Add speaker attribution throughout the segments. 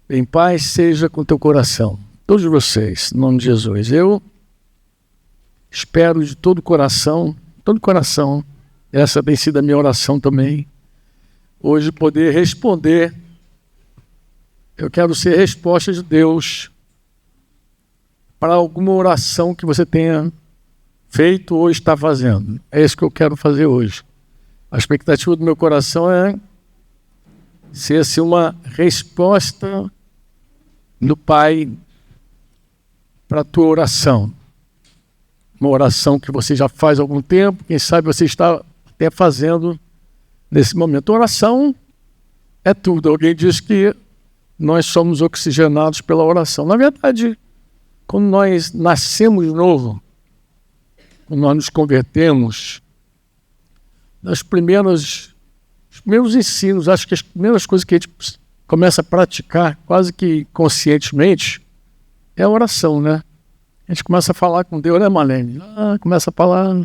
Speaker 1: Em paz seja com teu coração. Todos vocês, em nome de Jesus. Eu espero de todo coração, essa tem sido a minha oração também, hoje poder responder. Eu quero ser resposta de Deus para alguma oração que você tenha feito ou está fazendo. É isso que eu quero fazer hoje. A expectativa do meu coração é ser assim, uma resposta do Pai para a tua oração. Uma oração que você já faz há algum tempo, quem sabe você está até fazendo nesse momento. Oração é tudo. Alguém diz que nós somos oxigenados pela oração. Na verdade, quando nós nascemos de novo, quando nós nos convertemos, os primeiros ensinos, acho que as primeiras coisas que a gente começa a praticar, quase que conscientemente, é a oração, né? A gente começa a falar com Deus, né, Marlene? Começa a falar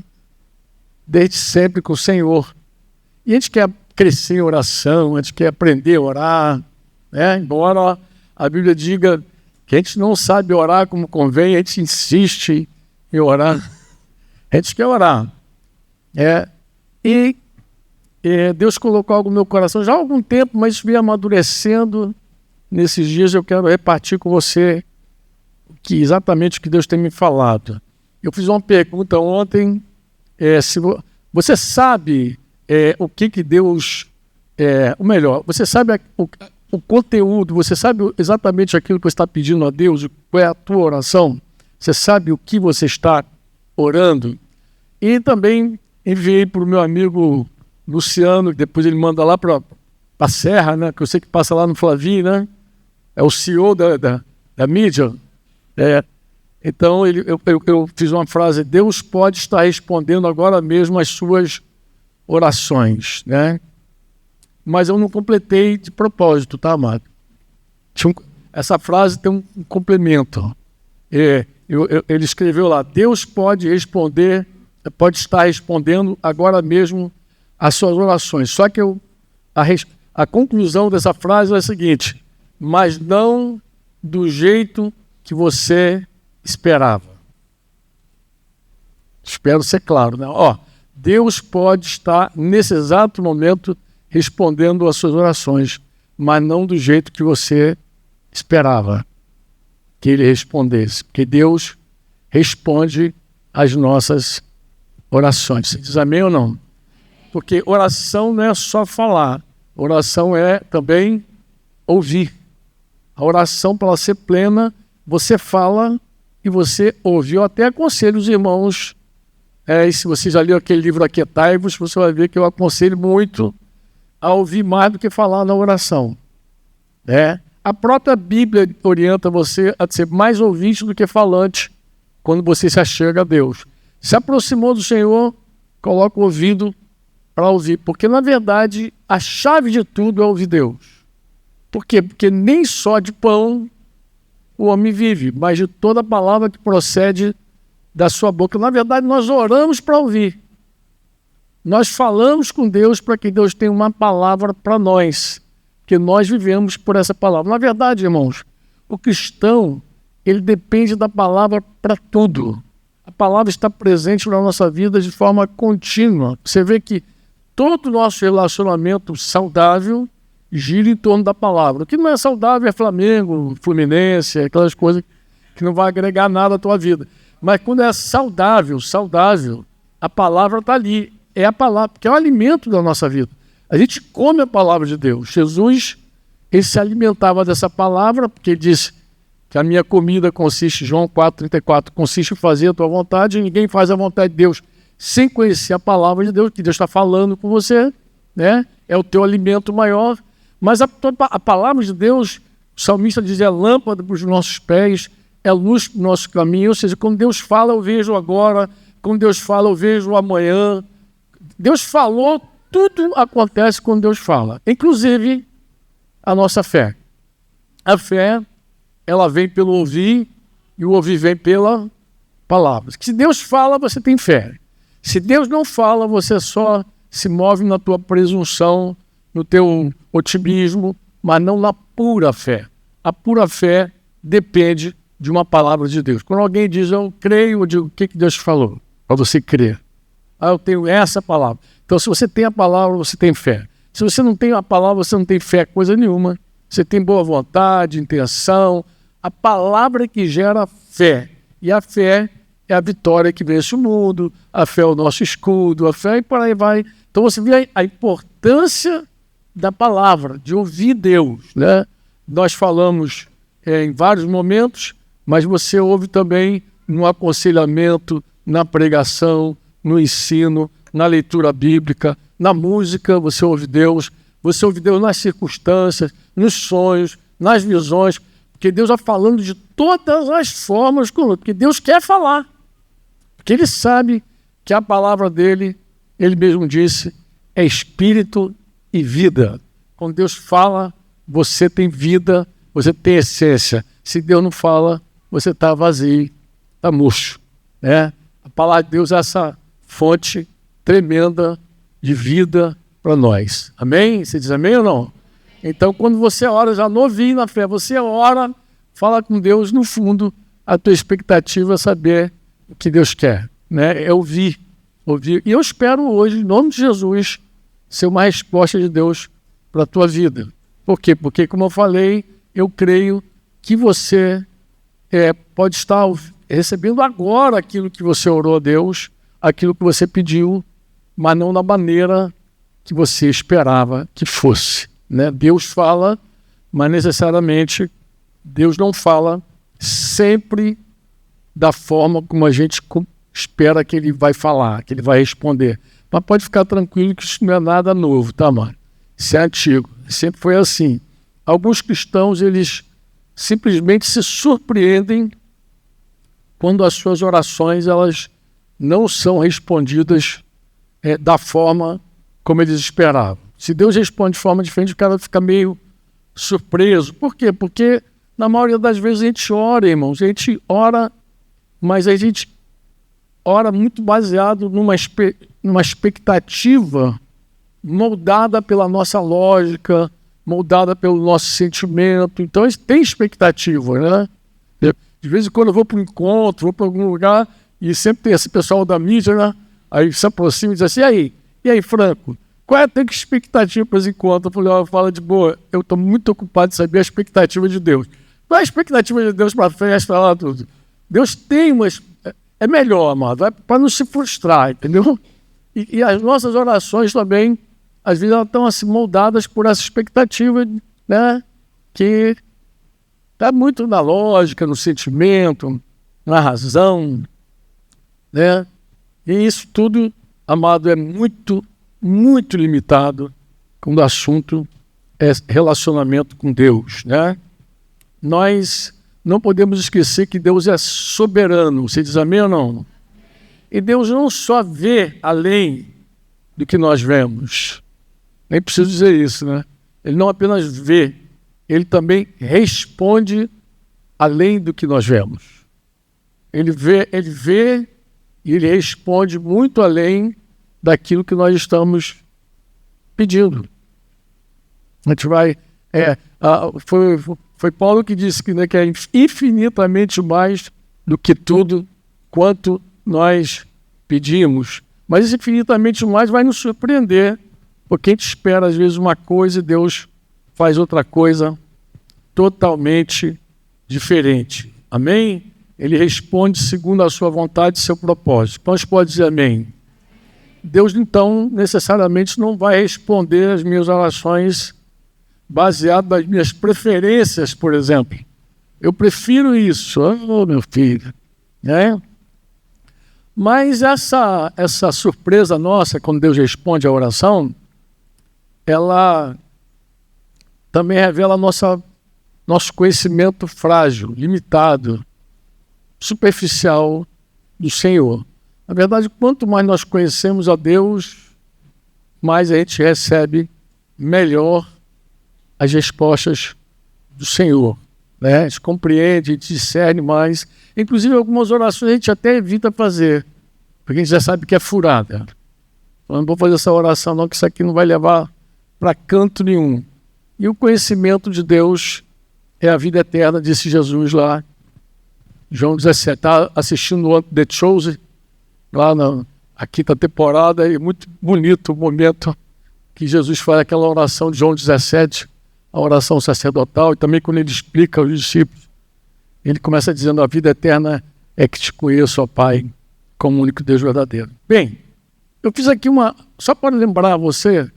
Speaker 1: desde sempre com o Senhor. E a gente quer crescer em oração, a gente quer aprender a orar, né? Embora a Bíblia diga que a gente não sabe orar como convém, a gente insiste em orar. A gente quer orar. E Deus colocou algo no meu coração já há algum tempo, mas veio amadurecendo. Nesses dias eu quero repartir com você exatamente o que Deus tem me falado. Eu fiz uma pergunta ontem, se você sabe o que Deus... ou melhor, você sabe o conteúdo, você sabe exatamente aquilo que você está pedindo a Deus, qual é a tua oração? Você sabe o que você está orando? E também enviei para o meu amigo Luciano, que depois ele manda lá para a Serra, né? Que eu sei que passa lá no Flavinho, né? É o CEO da mídia. Então eu fiz uma frase: Deus pode estar respondendo agora mesmo as suas orações, né? Mas eu não completei de propósito, tá, amado? Essa frase tem um complemento. Ele escreveu lá: Deus pode estar respondendo agora mesmo as suas orações. Só que a conclusão dessa frase é a seguinte: mas não do jeito que você esperava. Espero ser claro, né? Deus pode estar nesse exato momento respondendo às suas orações, mas não do jeito que você esperava que ele respondesse, porque Deus responde às nossas orações. Você diz amém ou não? Porque oração não é só falar, oração é também ouvir. A oração, para ela ser plena, você fala e você ouve. Eu até aconselho os irmãos, e se você já leu aquele livro Aquietai-vos, você vai ver que eu aconselho muito a ouvir mais do que falar na oração. A própria Bíblia orienta você a ser mais ouvinte do que falante quando você se achega a Deus. Se aproximou do Senhor, coloca o ouvido para ouvir, porque na verdade a chave de tudo é ouvir Deus. Por quê? Porque nem só de pão o homem vive, mas de toda palavra que procede da sua boca. Na verdade, nós oramos para ouvir. Nós falamos com Deus para que Deus tenha uma palavra para nós, que nós vivemos por essa palavra. Na verdade, irmãos, o cristão, ele depende da palavra para tudo. A palavra está presente na nossa vida de forma contínua. Você vê que todo o nosso relacionamento saudável gira em torno da palavra. O que não é saudável é Flamengo, Fluminense, aquelas coisas que não vai agregar nada à tua vida. Mas quando é saudável, a palavra está ali. É a palavra, porque é o alimento da nossa vida. A gente come a palavra de Deus. Jesus, ele se alimentava dessa palavra, porque ele disse que a minha comida consiste, João 4,34, consiste em fazer a tua vontade, e ninguém faz a vontade de Deus sem conhecer a palavra de Deus, que Deus está falando com você, né? É o teu alimento maior. Mas a palavra de Deus, o salmista diz, é lâmpada para os nossos pés, é luz para o nosso caminho. Ou seja, quando Deus fala, eu vejo agora, quando Deus fala, eu vejo amanhã. Deus falou, tudo acontece quando Deus fala, inclusive a nossa fé. A fé, ela vem pelo ouvir, e o ouvir vem pela palavra. Se Deus fala, você tem fé. Se Deus não fala, você só se move na tua presunção, no teu otimismo, mas não na pura fé. a pura fé depende de uma palavra de Deus. Quando alguém diz, eu creio, eu digo, o que Deus falou para você crer? Eu tenho essa palavra. Então, se você tem a palavra, você tem fé. Se você não tem a palavra, você não tem fé, coisa nenhuma. Você tem boa vontade, intenção. A palavra que gera fé. E a fé é a vitória que vence o mundo. A fé é o nosso escudo. A fé e por aí vai. Então, você vê a importância da palavra, de ouvir Deus, né? Nós falamos em vários momentos, mas você ouve também no aconselhamento, na pregação, no ensino, na leitura bíblica, na música, você ouve Deus nas circunstâncias, nos sonhos, nas visões, porque Deus está falando de todas as formas, porque Deus quer falar, porque Ele sabe que a palavra dEle, Ele mesmo disse, é espírito e vida. Quando Deus fala, você tem vida, você tem essência. Se Deus não fala, você está vazio, está murcho, né? A palavra de Deus é essa fonte tremenda de vida para nós. Amém? Você diz amém ou não? Então, quando você ora, já novinho na fé, você ora, fala com Deus, no fundo, a tua expectativa é saber o que Deus quer, né? É ouvir. E eu espero hoje, em nome de Jesus, ser uma resposta de Deus para a tua vida. Por quê? Porque, como eu falei, eu creio que você pode estar recebendo agora aquilo que você orou a Deus, aquilo que você pediu, mas não da maneira que você esperava que fosse, né? Deus fala, mas necessariamente Deus não fala sempre da forma como a gente espera que Ele vai falar, que Ele vai responder. Mas pode ficar tranquilo que isso não é nada novo, tá, mano? Isso é antigo, sempre foi assim. Alguns cristãos, eles simplesmente se surpreendem quando as suas orações, elas não são respondidas da forma como eles esperavam. Se Deus responde de forma diferente, o cara fica meio surpreso. Por quê? Porque na maioria das vezes a gente ora, irmãos, a gente ora, mas a gente ora muito baseado numa expectativa moldada pela nossa lógica, moldada pelo nosso sentimento. Então, tem expectativa, né? De vez em quando eu vou para um encontro, vou para algum lugar, e sempre tem esse pessoal da mídia, né? Aí se aproxima e diz assim, e aí, Franco, qual é a tua expectativa para esse encontro? Eu falei, fala de boa, eu estou muito ocupado de saber a expectativa de Deus. Qual é a expectativa de Deus para a festa, lá tudo? Deus tem é melhor, amado, para não se frustrar, entendeu? E as nossas orações também, às vezes, elas estão assim, moldadas por essa expectativa, né? Que está muito na lógica, no sentimento, na razão, né? E isso tudo, amado, é muito, muito limitado quando o assunto é relacionamento com Deus, né? Nós não podemos esquecer que Deus é soberano. Você diz amém ou não? E Deus não só vê além do que nós vemos. Nem preciso dizer isso, né? Ele não apenas vê, Ele também responde além do que nós vemos. Ele vê e Ele responde muito além daquilo que nós estamos pedindo. A gente vai... Foi Paulo que disse que, né, que é infinitamente mais do que tudo quanto nós pedimos. Mas esse infinitamente mais vai nos surpreender, porque a gente espera às vezes uma coisa e Deus faz outra coisa totalmente diferente. Amém? Ele responde segundo a sua vontade e seu propósito. Então a gente pode dizer amém. Deus, então, necessariamente não vai responder as minhas orações baseado nas minhas preferências, por exemplo. Eu prefiro isso, meu filho, né? Mas essa surpresa nossa, quando Deus responde a oração, ela também revela nosso conhecimento frágil, limitado, superficial do Senhor. Na verdade, quanto mais nós conhecemos a Deus, mais a gente recebe melhor as respostas do Senhor, né? A gente compreende, a gente discerne mais. Inclusive, algumas orações a gente até evita fazer, porque a gente já sabe que é furada. Eu não vou fazer essa oração não, que isso aqui não vai levar para canto nenhum. E o conhecimento de Deus é a vida eterna, disse Jesus lá, João 17. Está assistindo The Chosen, lá na quinta temporada, e muito bonito o momento que Jesus faz aquela oração de João 17, a oração sacerdotal, e também quando ele explica aos discípulos, ele começa dizendo: a vida eterna é que te conheço, ó Pai, como o único Deus verdadeiro. Bem, eu fiz aqui só para lembrar a você,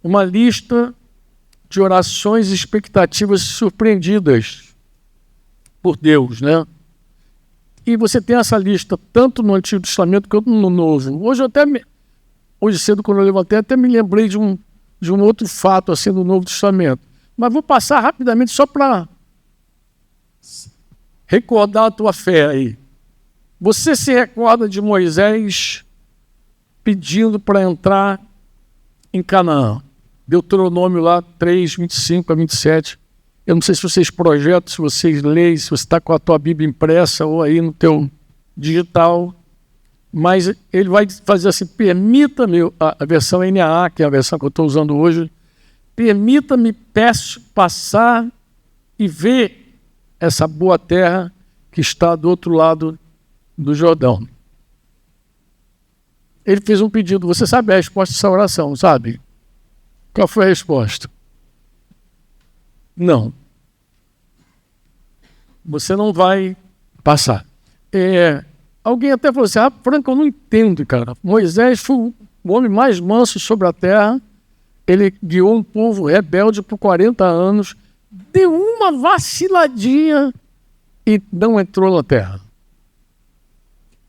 Speaker 1: uma lista de orações e expectativas surpreendidas por Deus, né? E você tem essa lista tanto no Antigo Testamento quanto no Novo. Hoje cedo, quando eu levantei, até me lembrei de um outro fato assim do Novo Testamento. Mas vou passar rapidamente só para recordar a tua fé aí. Você se recorda de Moisés pedindo para entrar em Canaã? Deuteronômio lá 3, 25 a 27. Eu não sei se vocês projetam, se vocês leem, se você está com a tua Bíblia impressa ou aí no teu digital. Mas ele vai fazer assim: permita-me, a versão NAA, que é a versão que eu estou usando hoje, permita-me, peço, passar e ver essa boa terra que está do outro lado do Jordão. Ele fez um pedido. Você sabe a resposta dessa oração, sabe? Qual foi a resposta? Não. Você não vai passar. Alguém até falou assim: Franco, eu não entendo, cara. Moisés foi o homem mais manso sobre a terra. Ele guiou um povo rebelde por 40 anos, deu uma vaciladinha e não entrou na terra.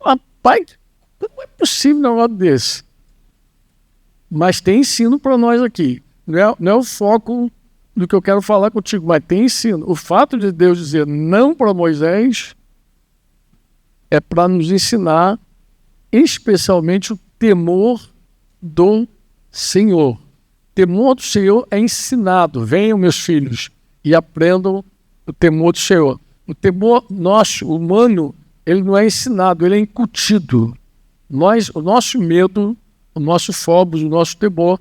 Speaker 1: Rapaz, não é possível um negócio desse. Mas tem ensino para nós aqui. Não é o foco do que eu quero falar contigo, mas tem ensino. O fato de Deus dizer não para Moisés é para nos ensinar especialmente o temor do Senhor. O temor do Senhor é ensinado. Venham, meus filhos, e aprendam o temor do Senhor. O temor nosso, humano, ele não é ensinado, ele é incutido. O nosso medo, o nosso fobos, o nosso temor,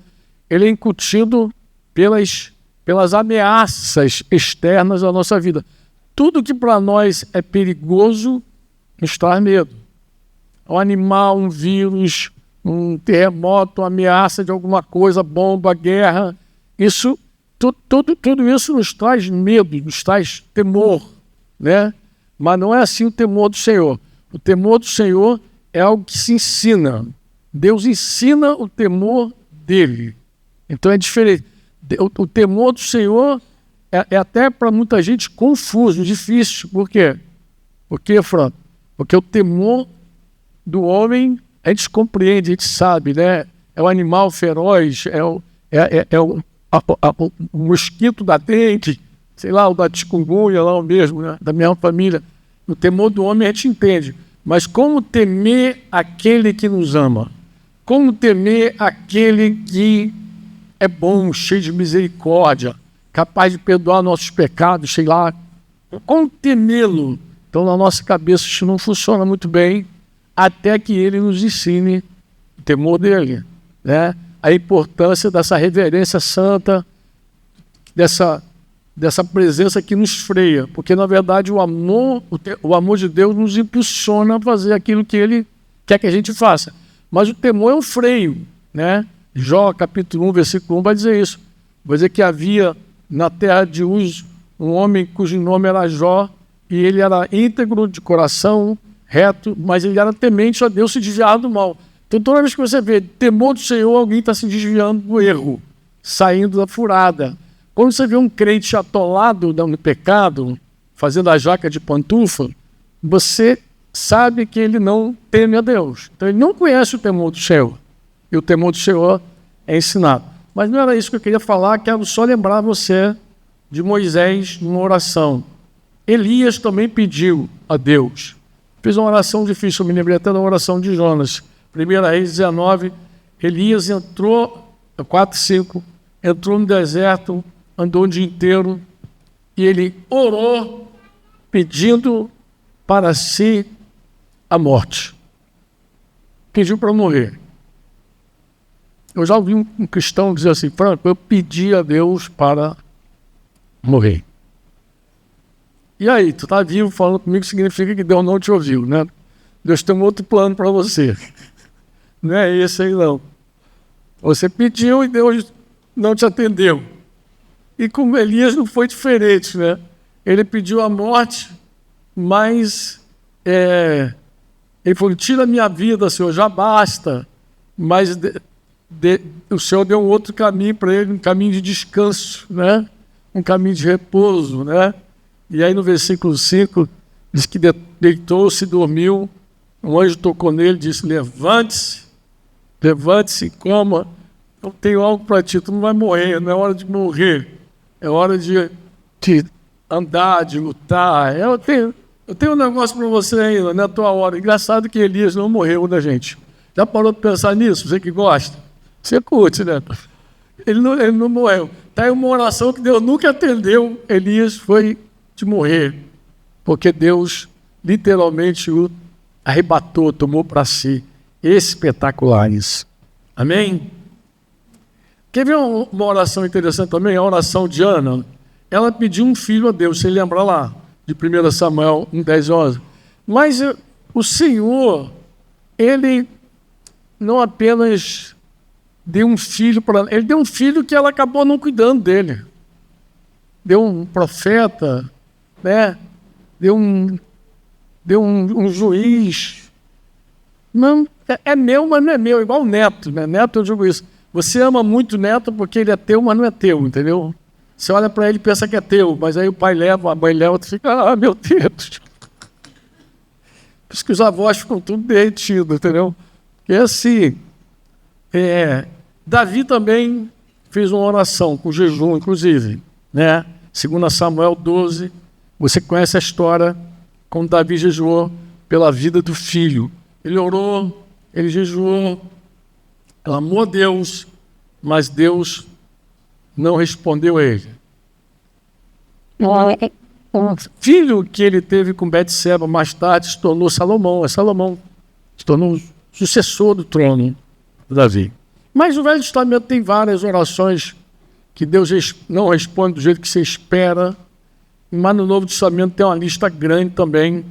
Speaker 1: ele é incutido pelas ameaças externas à nossa vida. Tudo que para nós é perigoso nos traz medo. Um animal, um vírus, um terremoto, uma ameaça de alguma coisa, bomba, guerra, tudo isso nos traz medo, nos traz temor, né? Mas não é assim o temor do Senhor. O temor do Senhor é algo que se ensina. Deus ensina o temor dele. Então é diferente. O temor do Senhor é até para muita gente confuso, difícil. Por quê? Franco? Porque o temor do homem a gente compreende, a gente sabe, né? É o animal feroz, é o mosquito da dengue, sei lá, o da chikungunya lá o mesmo, né? Da mesma família. O temor do homem a gente entende. Mas como temer aquele que nos ama? Como temer aquele que é bom, cheio de misericórdia, capaz de perdoar nossos pecados, sei lá. Como temê-lo? Então, na nossa cabeça, isso não funciona muito bem, até que ele nos ensine o temor dele, né? A importância dessa reverência santa, dessa presença que nos freia, porque, na verdade, o amor de Deus nos impulsiona a fazer aquilo que ele quer que a gente faça. Mas o temor é um freio, né? Jó, capítulo 1, versículo 1, vai dizer isso. Vai dizer que havia na terra de Uz um homem cujo nome era Jó, e ele era íntegro de coração, reto, mas ele era temente a Deus, se desviava do mal. Então, toda vez que você vê temor do Senhor, alguém está se desviando do erro, saindo da furada. Quando você vê um crente atolado no pecado, fazendo a jaca de pantufa, você sabe que ele não teme a Deus. Então, ele não conhece o temor do Senhor. E o temor do Senhor é ensinado. Mas não era isso que eu queria falar, quero só lembrar você de Moisés numa oração. Elias também pediu a Deus. Fez uma oração difícil, eu me lembrei até da oração de Jonas. 1 Reis 19, Elias entrou, 4:5, entrou no deserto, andou o dia inteiro, e ele orou pedindo para si a morte. Pediu para morrer. Eu já ouvi um cristão dizer assim: Franco, eu pedi a Deus para morrer. E aí, tu tá vivo falando comigo, significa que Deus não te ouviu, né? Deus tem um outro plano para você. Não é esse aí, não. Você pediu e Deus não te atendeu. E com Elias não foi diferente, né? Ele pediu a morte, mas ele falou, tira a minha vida, Senhor, já basta. Mas o Senhor deu um outro caminho para ele, um caminho de descanso, né? Um caminho de repouso, né? E aí no versículo 5, diz que deitou-se e dormiu, um anjo tocou nele e disse, levante-se e coma, eu tenho algo para ti, tu não vai morrer, não é hora de morrer, é hora de andar, de lutar, eu tenho um negócio para você ainda, não é a tua hora. Engraçado que Elias não morreu, né, gente? Já parou de pensar nisso? Você que gosta? Você curte, né? Ele não morreu. Está aí uma oração que Deus nunca atendeu. Elias foi de morrer, porque Deus literalmente o arrebatou, tomou para si. Espetacular isso. Amém? Quer ver uma oração interessante também? A oração de Ana. Ela pediu um filho a Deus, você lembra lá, de 1 Samuel 1, 10, 11. Mas o Senhor, Ele não apenas deu um filho para ela, Ele deu um filho que ela acabou não cuidando dele. Deu um profeta, né? Deu um juiz. Não, é meu, mas não é meu, igual o neto, né? Neto, eu digo isso. Você ama muito o neto porque ele é teu, mas não é teu, entendeu? Você olha para ele e pensa que é teu, mas aí o pai leva, a mãe leva, tu fica, meu Deus. Por isso que os avós ficam tudo derretidos, entendeu? E assim, Davi também fez uma oração com jejum, inclusive, né? 2 Samuel 12, você conhece a história, quando Davi jejuou pela vida do filho. Ele orou, ele jejuou, clamou a Deus, mas Deus não respondeu a ele. O filho que ele teve com Betseba mais tarde se tornou Salomão. Salomão se tornou o sucessor do trono de Davi. Mas o Velho Testamento tem várias orações que Deus não responde do jeito que você espera, mas no Novo Testamento tem uma lista grande também.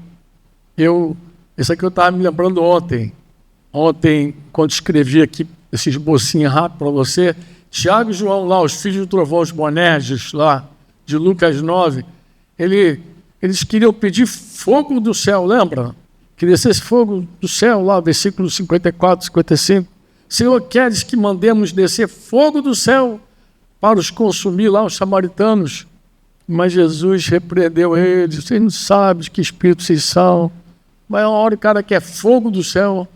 Speaker 1: Esse aqui eu estava me lembrando ontem, quando escrevi aqui esse esbocinho rápido para você, Tiago e João lá, os filhos do trovão, os Boanerges lá, de Lucas 9, eles queriam pedir fogo do céu, lembra? Que descesse fogo do céu lá, versículo 54, 55. Senhor, queres que mandemos descer fogo do céu para os consumir lá, os samaritanos? Mas Jesus repreendeu eles, vocês não sabem de que espírito vocês são. Mas uma hora o cara quer fogo do céu.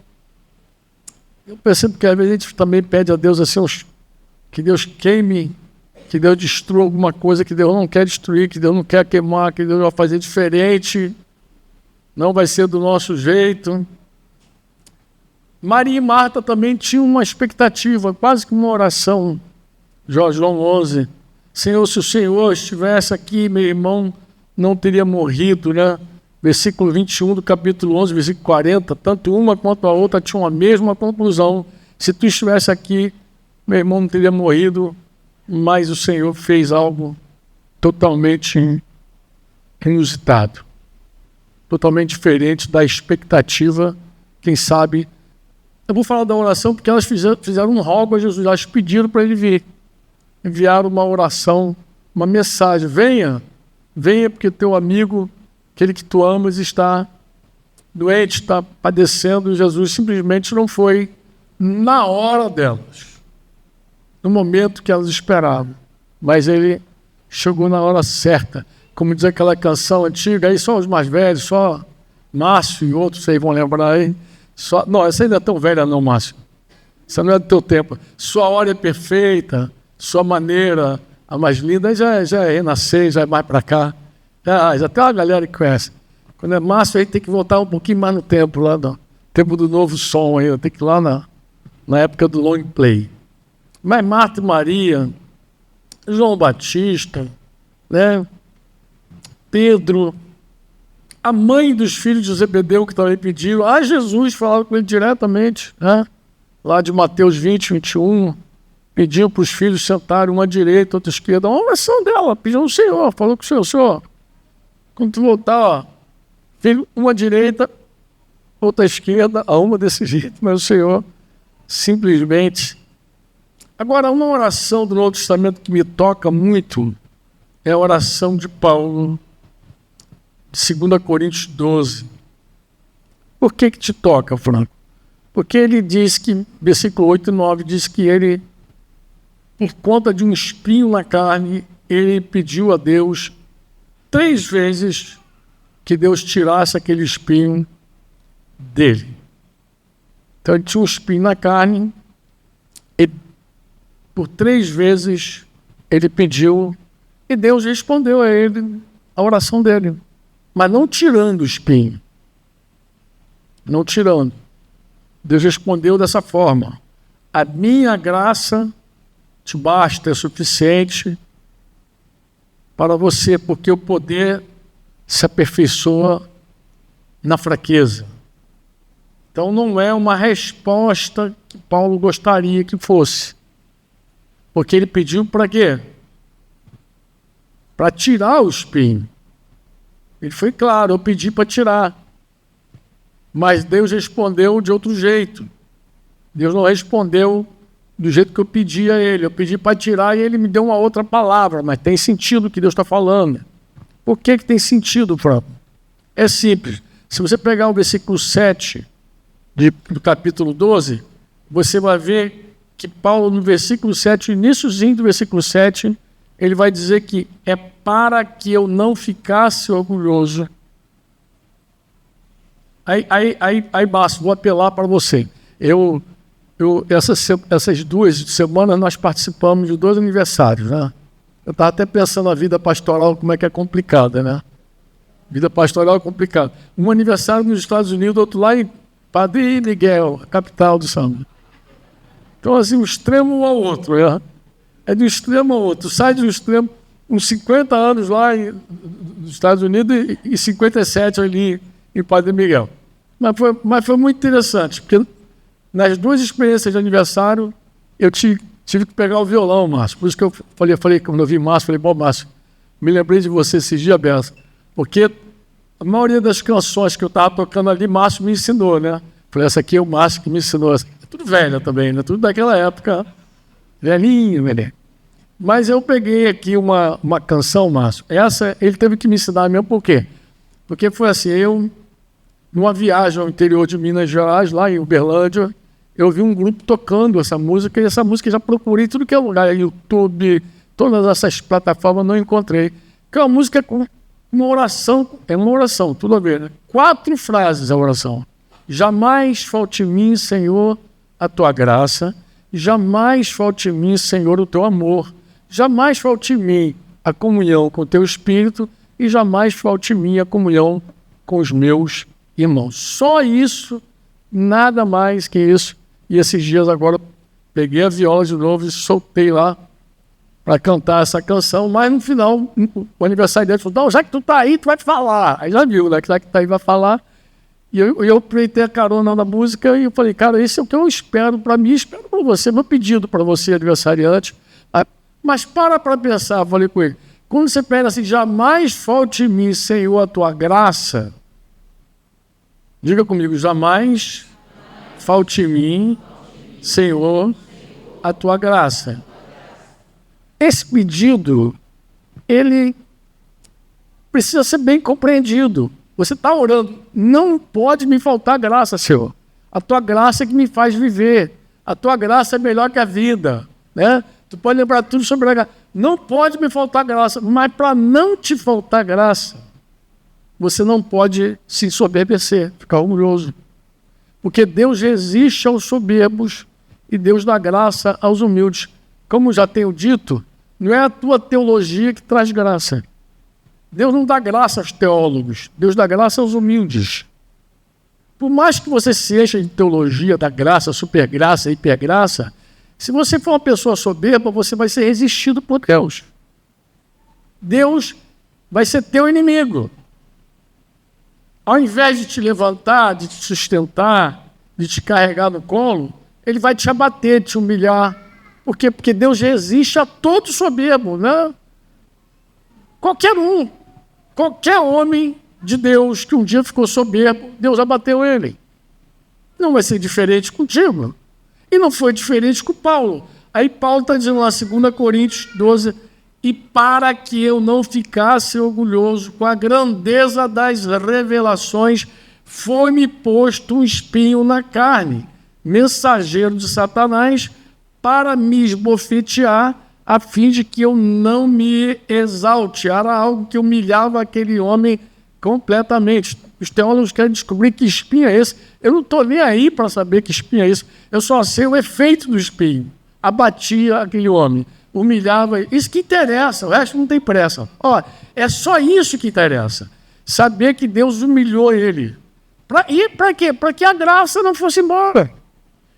Speaker 1: Eu percebo que às vezes a gente também pede a Deus assim, que Deus queime, que Deus destrua alguma coisa que Deus não quer destruir, que Deus não quer queimar, que Deus vai fazer diferente, não vai ser do nosso jeito. Maria e Marta também tinham uma expectativa, quase que uma oração. João 11, Senhor, se o Senhor estivesse aqui, meu irmão não teria morrido, né? Versículo 21 do capítulo 11, versículo 40, tanto uma quanto a outra tinham a mesma conclusão. Se tu estivesse aqui, meu irmão não teria morrido, mas o Senhor fez algo totalmente inusitado, totalmente diferente da expectativa, quem sabe. Eu vou falar da oração porque elas fizeram um rogo a Jesus, elas pediram para ele vir, enviaram uma oração, uma mensagem, venha porque teu amigo, aquele que tu amas, está doente, está padecendo, e Jesus simplesmente não foi na hora delas, no momento que elas esperavam, mas ele chegou na hora certa, como diz aquela canção antiga, aí só os mais velhos, só Márcio e outros aí vão lembrar aí, não, essa ainda é tão velha não, Márcio, essa não é do teu tempo, sua hora é perfeita, sua maneira, a mais linda, já é renascer, já é mais para cá, já tem uma galera que conhece, quando é Márcio aí tem que voltar um pouquinho mais no tempo, lá no tempo do novo som aí, tem que ir lá na época do long play. Mas Marta e Maria, João Batista, né? Pedro, a mãe dos filhos de Zebedeu, que também pediram, Jesus falava com ele diretamente, né? Lá de Mateus 20, 21, pediu para os filhos sentarem uma à direita, outra à esquerda, uma oração dela, pediu ao Senhor, falou com o Senhor, Quando tu voltar, ó, filho, uma à direita, outra à esquerda, a uma desse jeito, mas o Senhor simplesmente... Agora, uma oração do Novo Testamento que me toca muito é a oração de Paulo, de 2 Coríntios 12. Por que te toca, Franco? Porque ele diz que, versículo 8 e 9, diz que ele, por conta de um espinho na carne, ele pediu a Deus 3 vezes que Deus tirasse aquele espinho dele. Então ele tinha um espinho na carne e por 3 vezes ele pediu e Deus respondeu a ele a oração dele, mas não tirando o espinho. Não tirando. Deus respondeu dessa forma: a minha graça te basta, é suficiente para você, porque o poder se aperfeiçoa na fraqueza. Então não é uma resposta que Paulo gostaria que fosse. Porque ele pediu para quê? Para tirar o espinho. Ele foi claro, eu pedi para tirar. Mas Deus respondeu de outro jeito. Deus não respondeu do jeito que eu pedi a ele. Eu pedi para tirar e ele me deu uma outra palavra, mas tem sentido o que Deus está falando. Por que tem sentido, Franco? É simples. Se você pegar o versículo 7 do capítulo 12, você vai ver que Paulo, no versículo 7, o iniciozinho do versículo 7, ele vai dizer que é para que eu não ficasse orgulhoso. Aí basta, vou apelar para você. Essas 2 semanas nós participamos de 2 aniversários, né? Eu estava até pensando na vida pastoral, como é que é complicada, né? Vida pastoral é complicada. Um aniversário nos Estados Unidos, outro lá em Padre Miguel, a capital do samba. Então, assim, um extremo ao outro, né? É de um extremo ao outro. Sai de um extremo, uns 50 anos lá nos Estados Unidos e 57 ali em Padre Miguel. Mas foi muito interessante, porque nas 2 experiências de aniversário, eu tive que pegar o violão, Márcio. Por isso que eu falei quando eu vi Márcio, falei, bom, Márcio, me lembrei de você esses dias, Bessa, porque a maioria das canções que eu estava tocando ali, Márcio me ensinou, né? Falei, essa aqui é o Márcio que me ensinou. É tudo velha também, né? Tudo daquela época, velhinho, velho. Mas eu peguei aqui uma canção, Márcio. Essa ele teve que me ensinar mesmo, por quê? Porque foi assim, numa viagem ao interior de Minas Gerais, lá em Uberlândia, eu vi um grupo tocando essa música, e essa música eu já procurei tudo que é lugar, YouTube, todas essas plataformas, não encontrei. Que é uma música com uma oração, tudo a ver, né? 4 frases a oração. Jamais falte em mim, Senhor, a tua graça, jamais falte em mim, Senhor, o teu amor, jamais falte em mim a comunhão com o teu Espírito e jamais falte em mim a comunhão com os meus irmãos. Só isso, nada mais que isso. E esses dias agora peguei a viola de novo e soltei lá para cantar essa canção, mas no final, o aniversário dele falou, não, já que tu tá aí, tu vai falar. Aí já viu, né, que já que tá aí vai falar. E eu aproveitei a carona na música e eu falei, cara, esse é o que eu espero para mim, espero para você, meu pedido para você, aniversariante. Mas para pensar, falei com ele, quando você pede assim, jamais falte em mim, Senhor, a tua graça, diga comigo, jamais falte em mim, Senhor, a tua graça. Esse pedido, ele precisa ser bem compreendido. Você está orando, não pode me faltar graça, Senhor. A tua graça é que me faz viver. A tua graça é melhor que a vida, né? Tu pode lembrar tudo sobre a graça. Não pode me faltar graça, mas para não te faltar graça, você não pode se ensoberbecer, ficar orgulhoso. Porque Deus resiste aos soberbos e Deus dá graça aos humildes. Como já tenho dito, não é a tua teologia que traz graça. Deus não dá graça aos teólogos, Deus dá graça aos humildes. Por mais que você se encha de teologia da graça, supergraça, hipergraça, se você for uma pessoa soberba, você vai ser resistido por Deus. Deus vai ser teu inimigo. Ao invés de te levantar, de te sustentar, de te carregar no colo, ele vai te abater, te humilhar. Por quê? Porque Deus resiste a todo soberbo, né? Qualquer um. Qualquer homem de Deus que um dia ficou soberbo, Deus abateu ele. Não vai ser diferente contigo. E não foi diferente com Paulo. Aí Paulo está dizendo lá, 2 Coríntios 12, e para que eu não ficasse orgulhoso com a grandeza das revelações, foi-me posto um espinho na carne, mensageiro de Satanás, para me esbofetear, a fim de que eu não me exalte. Era algo que humilhava aquele homem completamente. Os teólogos querem descobrir que espinho é esse. Eu não estou nem aí para saber que espinho é esse. Eu só sei o efeito do espinho. Abatia aquele homem, humilhava. Isso que interessa, o resto não tem pressa. Ó, é só isso que interessa. Saber que Deus humilhou ele. Para quê? Para que a graça não fosse embora.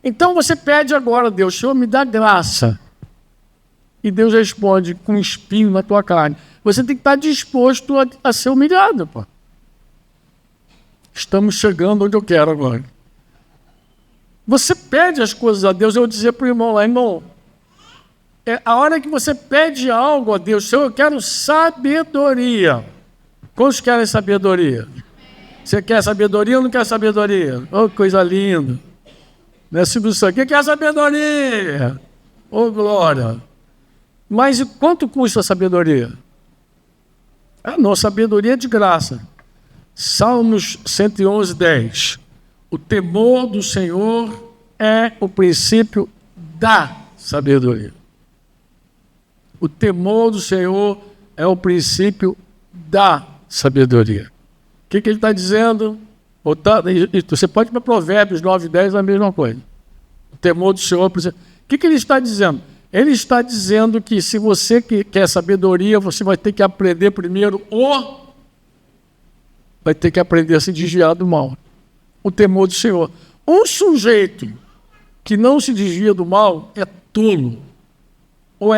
Speaker 1: Então você pede agora a Deus, Senhor, me dá graça. E Deus responde com um espinho na tua carne. Você tem que estar disposto a ser humilhado, pô. Estamos chegando onde eu quero agora. Você pede as coisas a Deus, eu vou dizer para o irmão lá, irmão, a hora que você pede algo a Deus, Senhor, eu quero sabedoria. Quantos querem sabedoria? Você quer sabedoria ou não quer sabedoria? Oh, coisa linda. Não é sobre isso aqui, quer sabedoria. Oh, glória. Mas e quanto custa a sabedoria? Não, sabedoria é de graça. Salmos 111, 10. O temor do Senhor é o princípio da sabedoria. O temor do Senhor é o princípio da sabedoria. O que ele está dizendo? Você pode ir para Provérbios 9, 10, é a mesma coisa. O temor do Senhor é o princípio. O que ele está dizendo? Ele está dizendo que se você quer sabedoria, você vai ter que aprender primeiro vai ter que aprender a se desviar do mal. O temor do Senhor. Um sujeito que não se desvia do mal é tolo. Ou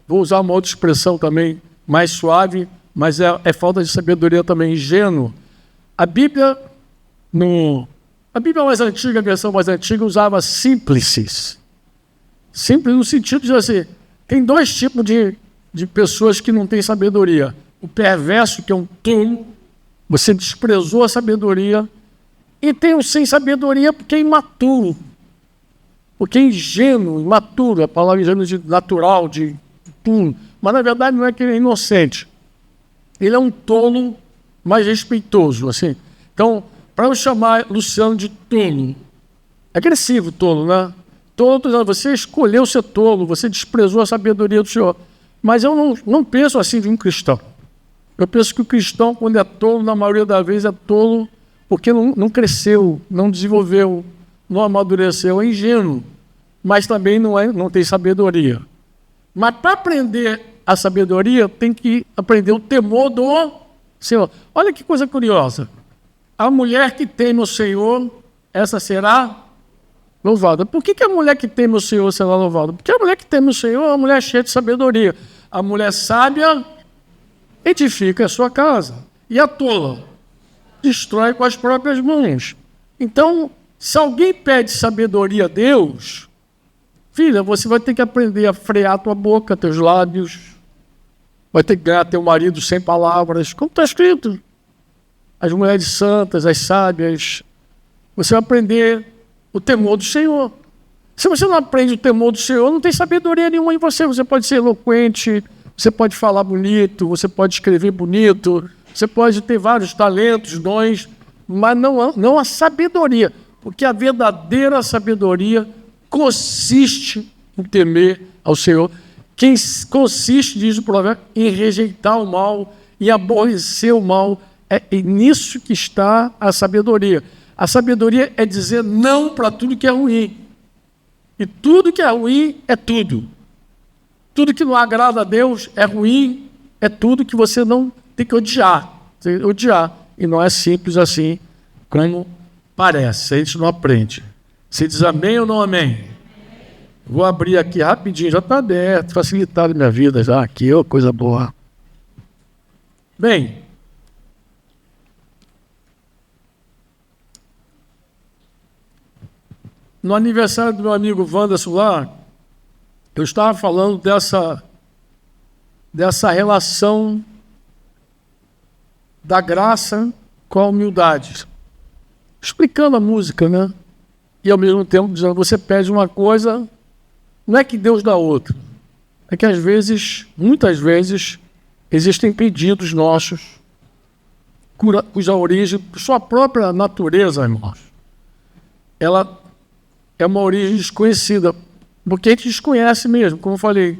Speaker 1: vou usar uma outra expressão também, mais suave, mas é falta de sabedoria também, ingênuo. A Bíblia mais antiga, a versão mais antiga, usava simplices. Simples no sentido de assim, tem dois tipos de pessoas que não têm sabedoria. O perverso, que é um tolo, você desprezou a sabedoria, e tem o sem sabedoria porque é imaturo. Porque é ingênuo, imaturo, a palavra ingênuo de natural, de tolo. Mas na verdade não é que ele é inocente. Ele é um tolo mais respeitoso, assim. Então, para eu chamar Luciano de tolo, é agressivo tolo, né? Tolo, você escolheu ser tolo, você desprezou a sabedoria do Senhor. Mas eu não penso assim de um cristão. Eu penso que o cristão, quando é tolo, na maioria das vezes é tolo porque não cresceu, não desenvolveu, não amadureceu, é ingênuo, mas também não tem sabedoria. Mas para aprender a sabedoria, tem que aprender o temor do Senhor. Olha que coisa curiosa. A mulher que teme o Senhor, essa será louvada. Por que a mulher que teme o Senhor será louvada? Porque a mulher que teme o Senhor é uma mulher cheia de sabedoria. A mulher sábia edifica a sua casa. E a tola destrói com as próprias mãos. Então, se alguém pede sabedoria a Deus, filha, você vai ter que aprender a frear tua boca, teus lábios. Vai ter que ganhar teu marido sem palavras. Como está escrito. As mulheres santas, as sábias. Você vai aprender o temor do Senhor. Se você não aprende o temor do Senhor, não tem sabedoria nenhuma em você. Você pode ser eloquente, você pode falar bonito, você pode escrever bonito, você pode ter vários talentos, dons, mas não a sabedoria. Porque a verdadeira sabedoria consiste em temer ao Senhor. Quem consiste, diz o provérbio, em rejeitar o mal e aborrecer o mal. É nisso que está a sabedoria. A sabedoria é dizer não para tudo que é ruim. E tudo que é ruim é tudo. Tudo que não agrada a Deus é ruim, é tudo que você não tem que odiar. Tem que odiar. E não é simples assim como parece. A gente não aprende. Você diz amém ou não amém? Vou abrir aqui rapidinho, já está aberto, facilitado a minha vida já aqui, coisa boa. Bem, no aniversário do meu amigo Wanderson lá, eu estava falando dessa relação da graça com a humildade. Explicando a música, né? E ao mesmo tempo dizendo, você pede uma coisa, não é que Deus dá outra. É que às vezes, muitas vezes, existem pedidos nossos, cuja origem, sua própria natureza, irmãos, ela é uma origem desconhecida, porque a gente desconhece mesmo, como eu falei.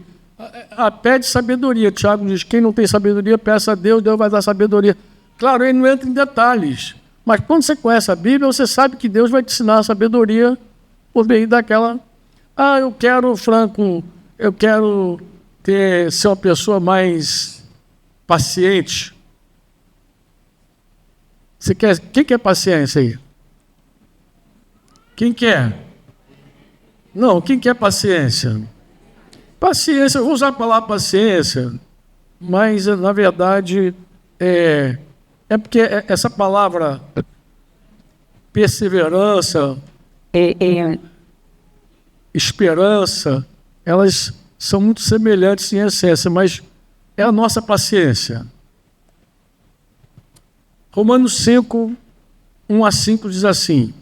Speaker 1: Pede sabedoria. Tiago diz, quem não tem sabedoria, peça a Deus, Deus vai dar sabedoria. Claro, ele não entra em detalhes, mas quando você conhece a Bíblia, você sabe que Deus vai te ensinar a sabedoria por meio daquela... eu quero, Franco, eu quero ser uma pessoa mais paciente. Quem quer paciência aí? Quem quer? Não, quem quer paciência? Paciência, eu vou usar a palavra paciência, mas na verdade é porque essa palavra perseverança, esperança, elas são muito semelhantes em essência, mas é a nossa paciência. Romanos 5, 1-5 diz assim: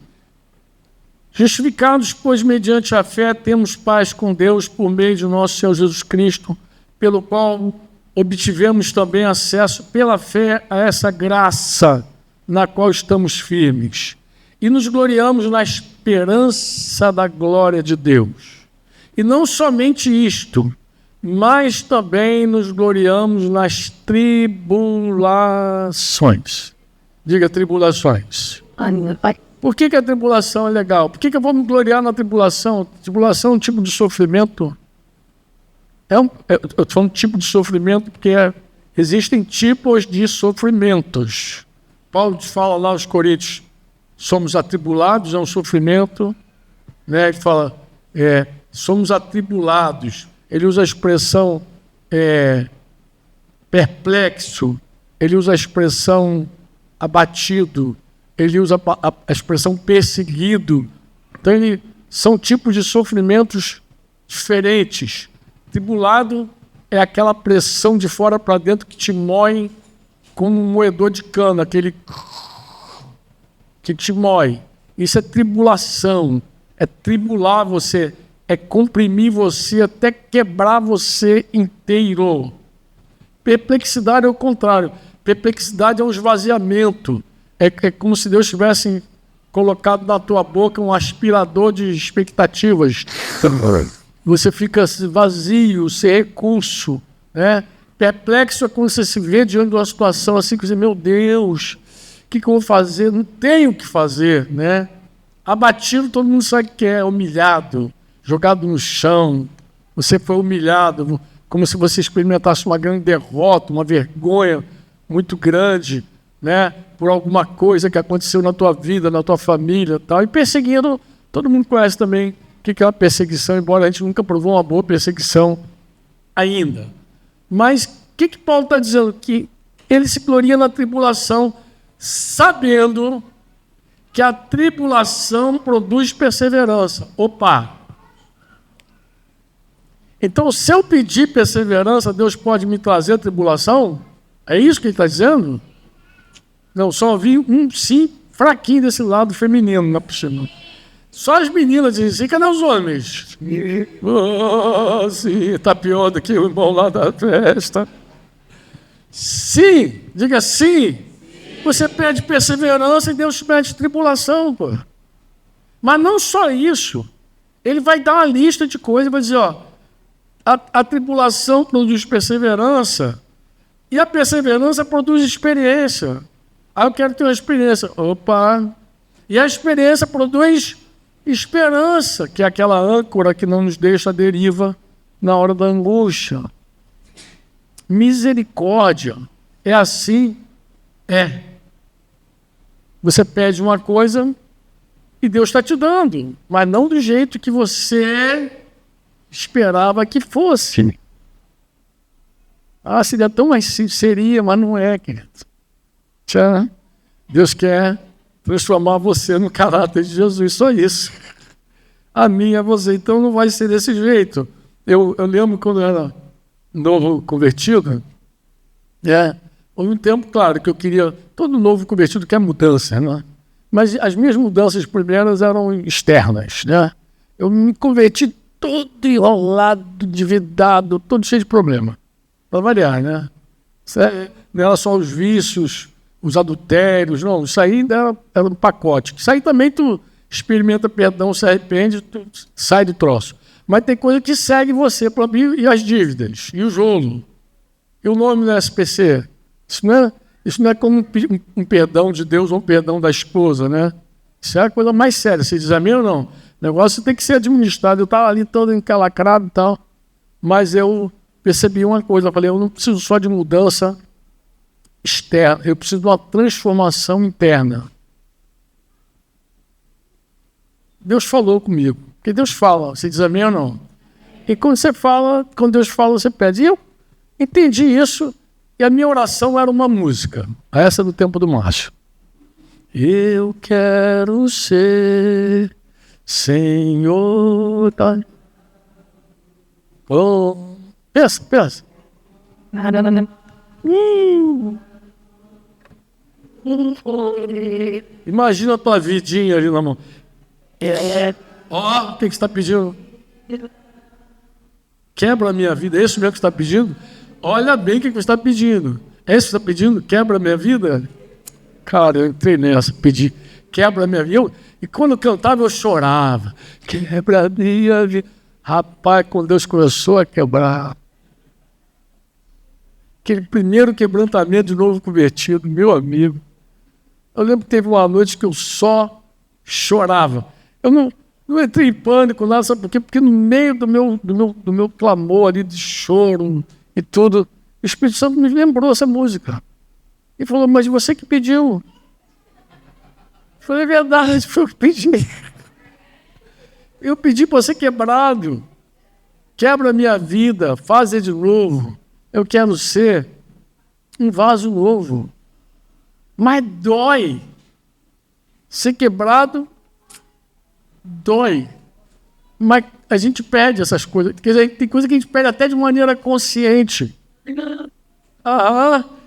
Speaker 1: justificados, pois, mediante a fé, temos paz com Deus por meio de nosso Senhor Jesus Cristo, pelo qual obtivemos também acesso pela fé a essa graça na qual estamos firmes. E nos gloriamos na esperança da glória de Deus. E não somente isto, mas também nos gloriamos nas tribulações. Diga tribulações. Por que a tribulação é legal? Por que eu vou me gloriar na tribulação? Tribulação é um tipo de sofrimento. Eu estou falando tipo de sofrimento porque existem tipos de sofrimentos. Paulo fala lá aos Coríntios, somos atribulados, é um sofrimento. Né? Ele fala, somos atribulados. Ele usa a expressão perplexo, ele usa a expressão abatido, ele usa a expressão perseguido. Então, são tipos de sofrimentos diferentes. Tribulado é aquela pressão de fora para dentro que te moe como um moedor de cana, aquele que te moe. Isso é tribulação, é tribular você, é comprimir você até quebrar você inteiro. Perplexidade é o contrário. Perplexidade é um esvaziamento. É como se Deus tivesse colocado na tua boca um aspirador de expectativas. Você fica vazio, sem recurso, né? Perplexo é quando você se vê diante de uma situação assim, que você diz, meu Deus, o que eu vou fazer? Não tenho o que fazer, né? Abatido, todo mundo sabe que é humilhado, jogado no chão. Você foi humilhado, como se você experimentasse uma grande derrota, uma vergonha muito grande, né? Por alguma coisa que aconteceu na tua vida, na tua família, tal. E perseguindo, todo mundo conhece também o que é uma perseguição, embora a gente nunca provou uma boa perseguição ainda. Mas o que Paulo está dizendo? Que ele se gloria na tribulação, sabendo que a tribulação produz perseverança. Opa! Então, se eu pedir perseverança, Deus pode me trazer a tribulação? É isso que ele está dizendo? Não, só ouvi um sim fraquinho desse lado feminino, não é possível. Só as meninas dizem assim, cadê os homens? Oh, sim, tá pior do que o irmão lá da festa. Sim, diga sim. Você pede perseverança e Deus pede tribulação, pô. Mas não só isso. Ele vai dar uma lista de coisas, vai dizer, a tribulação produz perseverança e a perseverança produz experiência. Eu quero ter uma experiência. Opa! E a experiência produz esperança, que é aquela âncora que não nos deixa à deriva na hora da angústia. Misericórdia. É assim? Você pede uma coisa e Deus está te dando, mas não do jeito que você esperava que fosse. Seria tão mais simples, seria, mas não é, querido. Deus quer transformar você no caráter de Jesus, só isso. A mim é você, então não vai ser desse jeito. Eu lembro quando eu era novo convertido, Houve um tempo, claro, que eu queria... Todo novo convertido quer mudança, né? Mas as minhas mudanças primeiras eram externas, né? Eu me converti todo enrolado, endividado, todo cheio de problema. Para variar, né? Não era só os vícios, os adultérios, não. Isso aí era um pacote. Isso aí também tu experimenta perdão, se arrepende, tu sai do troço. Mas tem coisa que segue você, e as dívidas, e o jolo, e o nome do SPC. Isso não é como um perdão de Deus ou um perdão da esposa, né? Isso é a coisa mais séria. Você diz amém ou não? O negócio tem que ser administrado. Eu estava ali todo encalacrado e tal, mas eu percebi uma coisa. Eu falei, eu não preciso só de mudança externa, eu preciso de uma transformação interna. Deus falou comigo. Porque Deus fala. Você diz amém ou não? E quando você fala, quando Deus fala, você pede. E eu entendi isso. E a minha oração era uma música, essa do Tempo do Macho. Eu quero ser Senhor. Oh, pensa. Imagina a tua vidinha ali na mão. Ó, o que você está pedindo? Quebra a minha vida. É isso mesmo que você está pedindo? Olha bem o que você está pedindo. É isso que você está pedindo? Quebra a minha vida? Cara, eu entrei nessa, pedi. Quebra a minha vida. E quando eu cantava, eu chorava. Quebra a minha vida. Rapaz, quando Deus começou a quebrar, aquele primeiro quebrantamento de novo convertido, meu amigo. Eu lembro que teve uma noite que eu só chorava. Eu não entrei em pânico, nada, sabe por quê? Porque no meio do meu clamor ali de choro e tudo, o Espírito Santo me lembrou essa música. E falou, mas você que pediu. Eu falei, é verdade, foi eu que pedi. Eu pedi para ser quebrado. Quebra a minha vida, faz de novo. Eu quero ser um vaso novo. Mas dói. Ser quebrado dói. Mas a gente pede essas coisas. Quer dizer, tem coisa que a gente pede até de maneira consciente.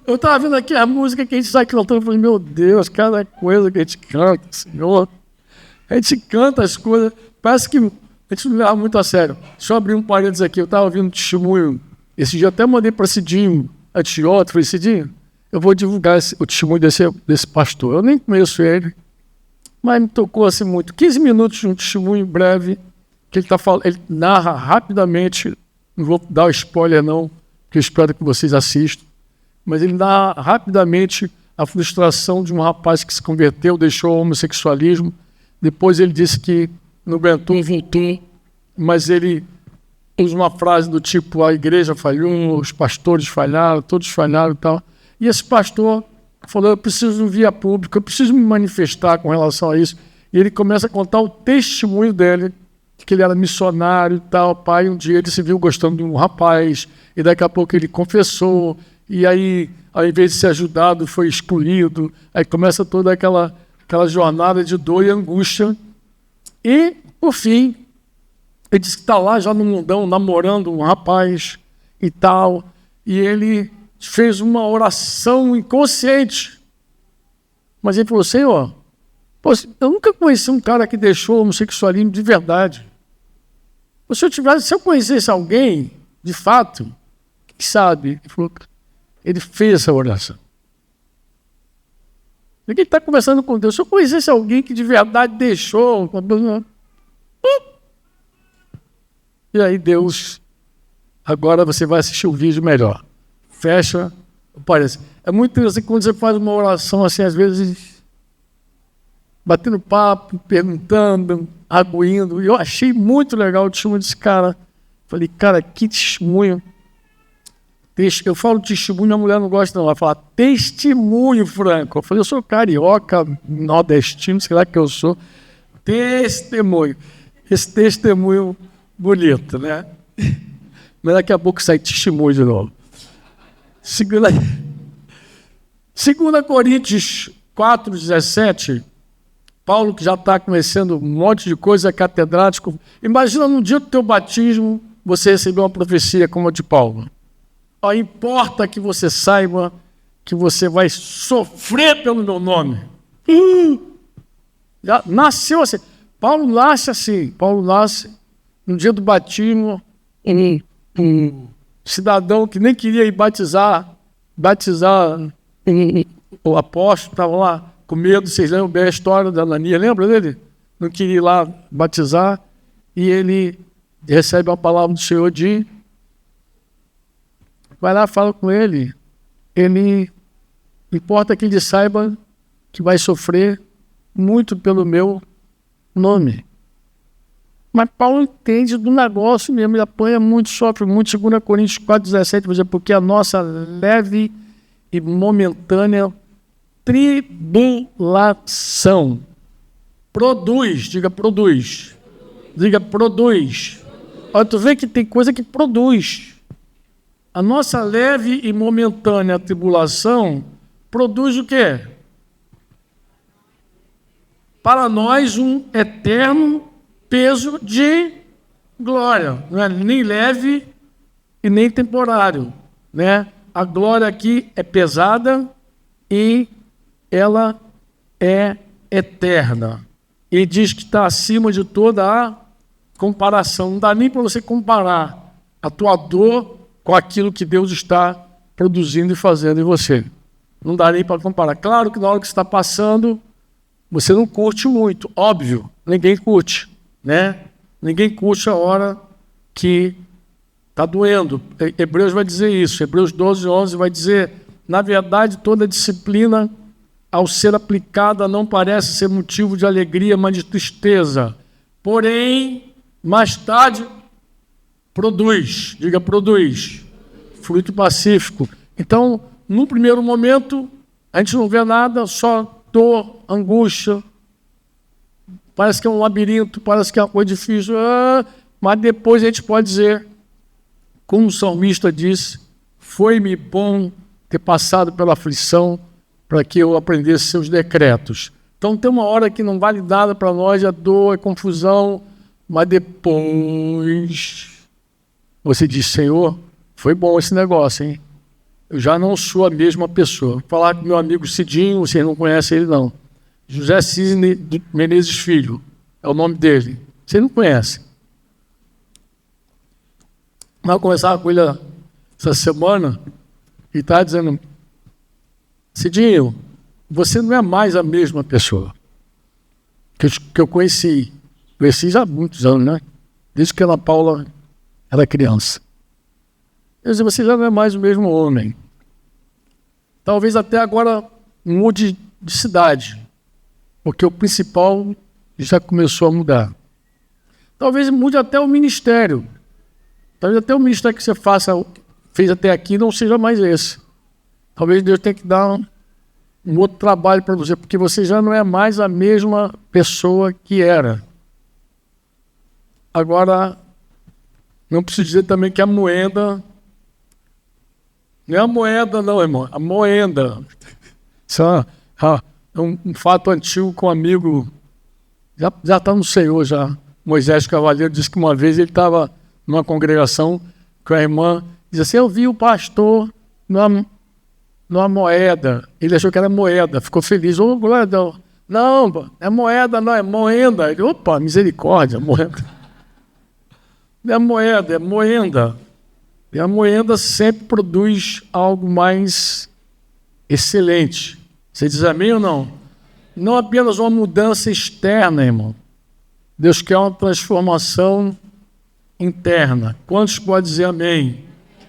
Speaker 1: Eu estava vendo aqui a música que a gente sai cantando. Eu falei, meu Deus, cada coisa que a gente canta, Senhor. A gente canta as coisas. Parece que a gente não leva muito a sério. Deixa eu abrir um parênteses aqui. Eu estava ouvindo um testemunho. Esse dia eu até mandei para Cidinho, a Tiota. Falei, Cidinho, eu vou divulgar o testemunho desse pastor. Eu nem conheço ele, mas me tocou assim muito. 15 minutos de um testemunho breve, que ele está falando, ele narra rapidamente, não vou dar o spoiler não, que eu espero que vocês assistam, mas ele narra rapidamente a frustração de um rapaz que se converteu, deixou o homossexualismo, depois ele disse que não aguentou e voltou, mas ele usa uma frase do tipo, a igreja falhou, os pastores falharam, todos falharam e tal. E esse pastor falou, eu preciso via pública, eu preciso me manifestar com relação a isso. E ele começa a contar o testemunho dele, que ele era missionário e tal, pai, um dia ele se viu gostando de um rapaz, e daqui a pouco ele confessou, e aí, ao invés de ser ajudado, foi excluído. Aí começa toda aquela jornada de dor e angústia. E, por fim, ele disse que está lá já no mundão, namorando um rapaz e tal, e ele fez uma oração inconsciente. Mas ele falou, Senhor, eu nunca conheci um cara que deixou o homossexualismo de verdade. Se eu conhecesse alguém, de fato, quem sabe? Ele fez essa oração. Ninguém está conversando com Deus. Se eu conhecesse alguém que de verdade deixou... E aí Deus, agora você vai assistir o vídeo melhor. Fecha, parece. É muito interessante quando você faz uma oração assim, às vezes, batendo papo, perguntando, arguindo. E eu achei muito legal o testemunho desse cara. Falei, cara, que testemunho. Eu falo testemunho, a mulher não gosta não. Ela fala, testemunho, Franco. Eu falei, eu sou carioca, nordestino, sei lá que eu sou. Testemunho. Esse testemunho bonito, né? Mas daqui a pouco sai testemunho de novo. 2 Coríntios 4:17, Paulo, que já está conhecendo um monte de coisa, catedrático. Imagina no dia do teu batismo, você recebeu uma profecia como a de Paulo. Importa que você saiba que você vai sofrer pelo meu nome. Já nasceu assim. Paulo nasce assim. Paulo nasce no dia do batismo. Um cidadão que nem queria ir batizar o apóstolo, estava lá com medo. Vocês lembram bem a história da Ananias? Lembra dele? Não queria ir lá batizar. E ele recebe a palavra do Senhor de... Vai lá, fala com ele. Ele... Importa que ele saiba que vai sofrer muito pelo meu nome. Mas Paulo entende do negócio mesmo. Ele apanha muito, sofre muito. 2 Coríntios 4,17, por exemplo, porque a nossa leve e momentânea tribulação produz, diga produz. Diga produz. Olha, tu vê que tem coisa que produz. A nossa leve e momentânea tribulação produz o quê? Para nós um eterno peso de glória. Não é nem leve e nem temporário, né? A glória aqui é pesada e ela é eterna. E diz que está acima de toda a comparação. Não dá nem para você comparar a tua dor com aquilo que Deus está produzindo e fazendo em você. Não dá nem para comparar. Claro que na hora que você está passando, você não curte muito. Óbvio, ninguém curte, né? Ninguém curte a hora que está doendo. Hebreus vai dizer isso. Hebreus 12:11 vai dizer: na verdade, toda disciplina, ao ser aplicada, não parece ser motivo de alegria, mas de tristeza. Porém, mais tarde, produz, diga produz, fruto pacífico. Então, no primeiro momento, a gente não vê nada, só dor, angústia, parece que é um labirinto, parece que é uma coisa difícil, mas depois a gente pode dizer, como o salmista disse, foi-me bom ter passado pela aflição para que eu aprendesse seus decretos. Então tem uma hora que não vale nada para nós, é dor, é confusão, mas depois você diz: Senhor, foi bom esse negócio, hein? Eu já não sou a mesma pessoa. Vou falar com meu amigo Cidinho, vocês não conhecem ele não. José Cisne Menezes Filho, é o nome dele. Vocês não conhecem. Nós conversávamos com ele essa semana e estava dizendo: Cidinho, você não é mais a mesma pessoa que eu conheci. Conheci já há muitos anos, né? Desde que a Ana Paula era criança. Eu disse: você já não é mais o mesmo homem. Talvez até agora mude de cidade, porque o principal já começou a mudar. Talvez mude até o ministério. Talvez até o ministério que você fez até aqui não seja mais esse. Talvez Deus tenha que dar um outro trabalho para você, porque você já não é mais a mesma pessoa que era. Agora, não preciso dizer também que a moeda... Não é a moeda não, irmão, a moenda. Isso é um fato antigo com um amigo, já está no Senhor já. Moisés Cavaleiro disse que uma vez ele estava numa congregação com a irmã, disse assim: eu vi o pastor numa moeda. Ele achou que era moeda, ficou feliz. Ô, glória a Deus. Não, é moeda, não, é moenda. Ele: opa, misericórdia, moeda. Não é moeda, é moenda. E a moeda sempre produz algo mais excelente. Você diz amém ou não? Não apenas uma mudança externa, irmão. Deus quer uma transformação interna. Quantos podem dizer amém?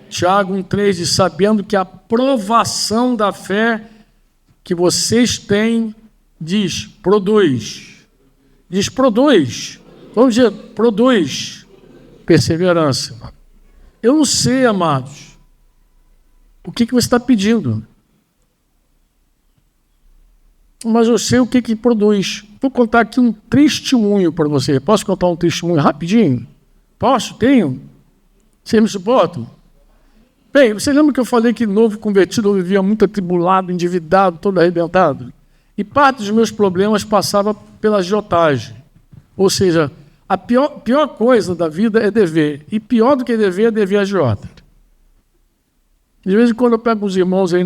Speaker 1: Tiago 1,3 diz: sabendo que a provação da fé que vocês têm, diz, produz. Diz, produz. Vamos dizer, produz perseverança. Eu não sei, amados, o que você está pedindo. Mas eu sei o que produz. Vou contar aqui um testemunho para você. Posso contar um testemunho rapidinho? Posso? Tenho? Vocês me suportam? Bem, você lembra que eu falei que novo convertido eu vivia muito atribulado, endividado, todo arrebentado? E parte dos meus problemas passava pela agiotagem. Ou seja, a pior coisa da vida é dever. E pior do que dever é dever agiota. De vez em quando eu pego os irmãos aí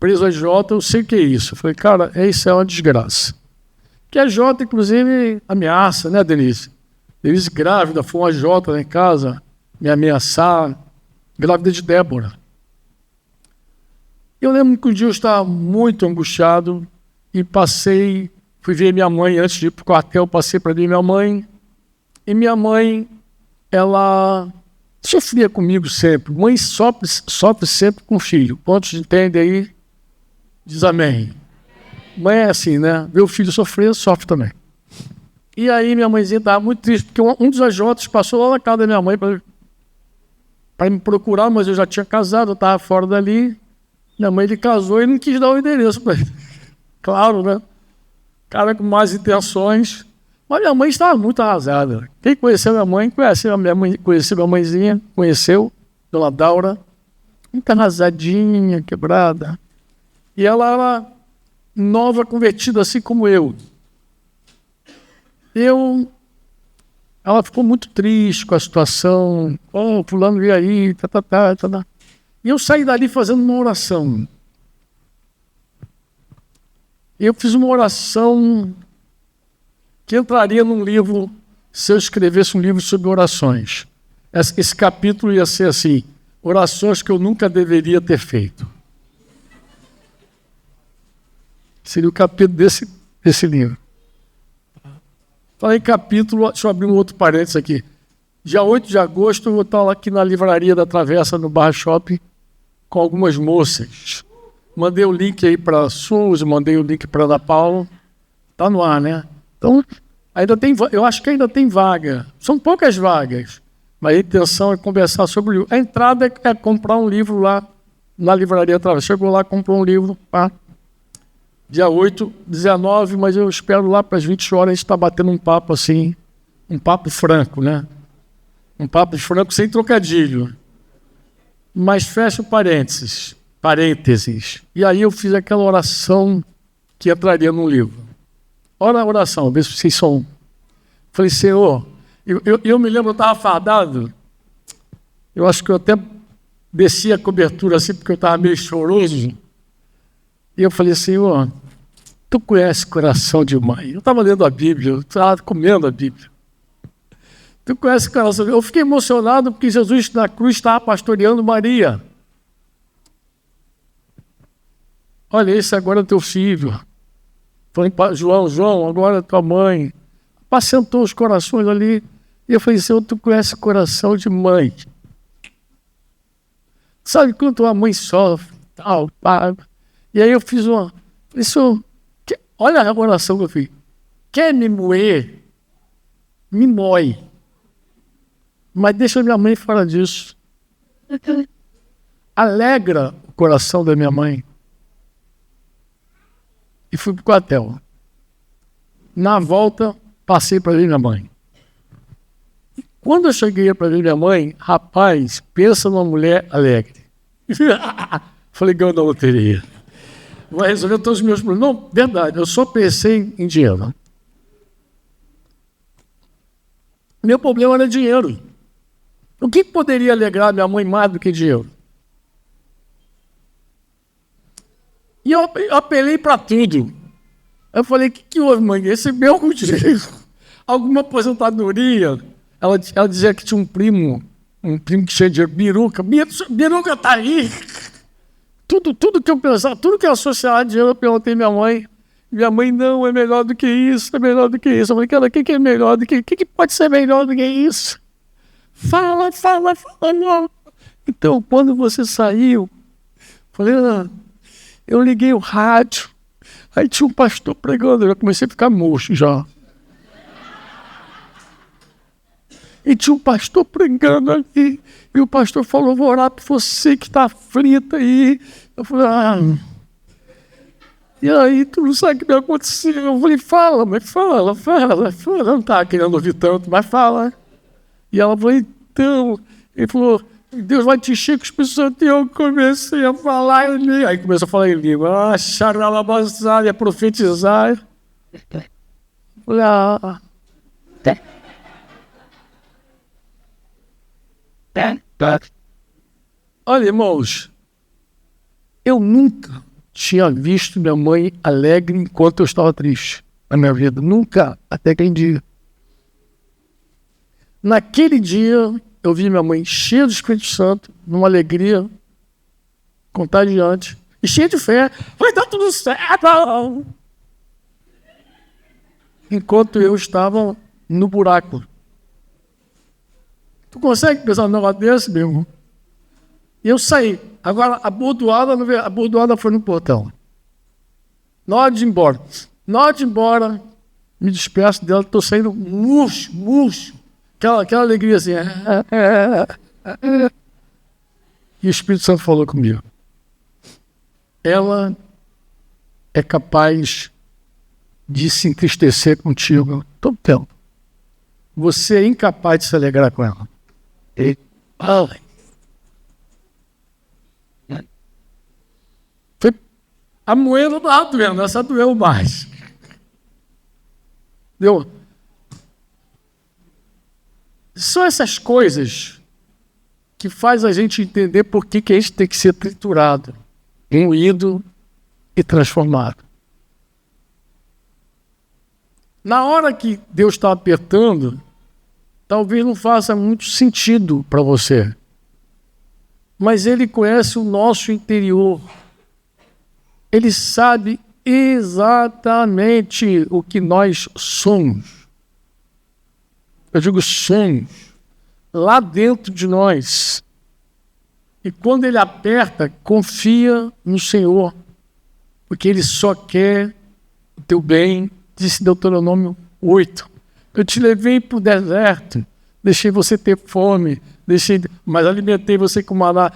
Speaker 1: preso a Jota, eu sei o que é isso. Eu falei, cara, isso é uma desgraça. Que a Jota, inclusive, ameaça, né, Denise? Denise grávida, foi uma Jota lá em casa, me ameaçar, grávida de Débora. Eu lembro que um dia eu estava muito angustiado e fui ver minha mãe antes de ir para o quartel, passei para ver minha mãe. E minha mãe, ela sofria comigo sempre. Mãe sofre sempre com filho. Quantos entendem aí? Diz amém. Mãe é assim, né? Ver o filho sofrer, sofre também. E aí minha mãezinha estava muito triste, porque um dos ajotos passou lá na casa da minha mãe para me procurar, mas eu já tinha casado, eu estava fora dali. Minha mãe, ele casou e não quis dar o endereço para ele. Claro, né? Cara com más intenções. Mas minha mãe estava muito arrasada. Quem conheceu minha mãe, conheceu minha mãezinha, conheceu, Dona Daura, muito arrasadinha, quebrada. E ela era nova, convertida, assim como eu. Ela ficou muito triste com a situação. Fulano veio aí, tá. E eu saí dali fazendo uma oração. Eu fiz uma oração que entraria num livro, se eu escrevesse um livro sobre orações. Esse capítulo ia ser assim, orações que eu nunca deveria ter feito. Seria o capítulo desse livro. Falei capítulo, deixa eu abrir um outro parênteses aqui. Dia 8 de agosto eu vou estar aqui na livraria da Travessa, no Barra Shopping, com algumas moças. Mandei o link aí para a Suzy, mandei o link para a Ana Paula. Está no ar, né? Então, eu acho que ainda tem vaga. São poucas vagas, mas a intenção é conversar sobre o livro. A entrada é comprar um livro lá na livraria Travessa. Chegou lá, comprou um livro, tá? Dia 8, 19, mas eu espero lá para as 20 horas a gente está batendo um papo assim, um papo franco, né? Um papo franco sem trocadilho. Mas fecha parênteses. E aí eu fiz aquela oração que entraria no livro. Ora a oração, vê se vocês são. Falei, Senhor, eu me lembro, eu estava fardado, eu acho que eu até desci a cobertura assim, porque eu estava meio choroso. E eu falei, Senhor, tu conhece coração de mãe. Eu estava lendo a Bíblia, eu estava comendo a Bíblia. Tu conhece coração de mãe. Eu fiquei emocionado porque Jesus na cruz estava pastoreando Maria. Olha, esse agora é teu filho. Falei para João, agora é tua mãe. Apacentou os corações ali. E eu falei, Senhor, tu conhece coração de mãe. Sabe quanto a mãe sofre? Tal, pá. E aí eu fiz uma... olha a oração que eu fiz. Quer me moer? Me moe. Mas deixa minha mãe fora disso. Alegra o coração da minha mãe. E fui para o quartel. Na volta, passei para ver minha mãe. Quando eu cheguei para ver minha mãe, rapaz, pensa numa mulher alegre. Falei, ganhou da loteria. Vai resolver todos os meus problemas. Não, verdade, eu só pensei em dinheiro. Meu problema era dinheiro. O que poderia alegrar minha mãe mais do que dinheiro? E eu apelei para tudo. Eu falei, o que houve, mãe? Recebeu algum dinheiro? Alguma aposentadoria? Ela dizia que tinha um primo que tinha dinheiro, Biruca tá aí. Tudo que eu pensava, tudo que eu associava a dinheiro, eu perguntei à minha mãe. Minha mãe, não, é melhor do que isso, é melhor do que isso. Eu falei, cara, o que é melhor do que isso? O que pode ser melhor do que isso? Fala, não. Então, quando você saiu, falei, eu liguei o rádio, aí tinha um pastor pregando, eu já comecei a ficar murcho já. E tinha um pastor pregando ali, e o pastor falou, vou orar por você que está aflita aí. Eu falei, E aí, tu não sabe o que vai acontecer. Eu falei, fala, fala. Eu não estava querendo ouvir tanto, mas fala. E ela falou, então, ele falou, Deus vai te encher com os pessoas. E eu comecei a falar em língua. Aí começou a falar em língua. Xaralabassar, a profetizar. Eu falei, Olha, irmãos, eu nunca tinha visto minha mãe alegre enquanto eu estava triste na minha vida. Nunca, até aquele dia. Naquele dia, eu vi minha mãe cheia do Espírito Santo, numa alegria contagiante, e cheia de fé. Vai dar tudo certo! Enquanto eu estava no buraco. Tu consegue pensar num negócio desse, meu irmão? E eu saí. Agora, a bordoada foi no portão. Na hora de ir embora, me despeço dela, estou saindo murcho. Aquela alegria assim. E o Espírito Santo falou comigo. Ela é capaz de se entristecer contigo todo tempo. Você é incapaz de se alegrar com ela. A moeda estava doendo, essa doeu mais. Deu? São essas coisas que faz a gente entender por que a gente tem que ser triturado, moído e transformado. Na hora que Deus está apertando, talvez não faça muito sentido para você. Mas Ele conhece o nosso interior. Ele sabe exatamente o que nós somos. Eu digo somos. Lá dentro de nós. E quando Ele aperta, confia no Senhor. Porque Ele só quer o teu bem. Disse Deuteronômio 8. Eu te levei para o deserto. Deixei você ter fome. Mas alimentei você com maná.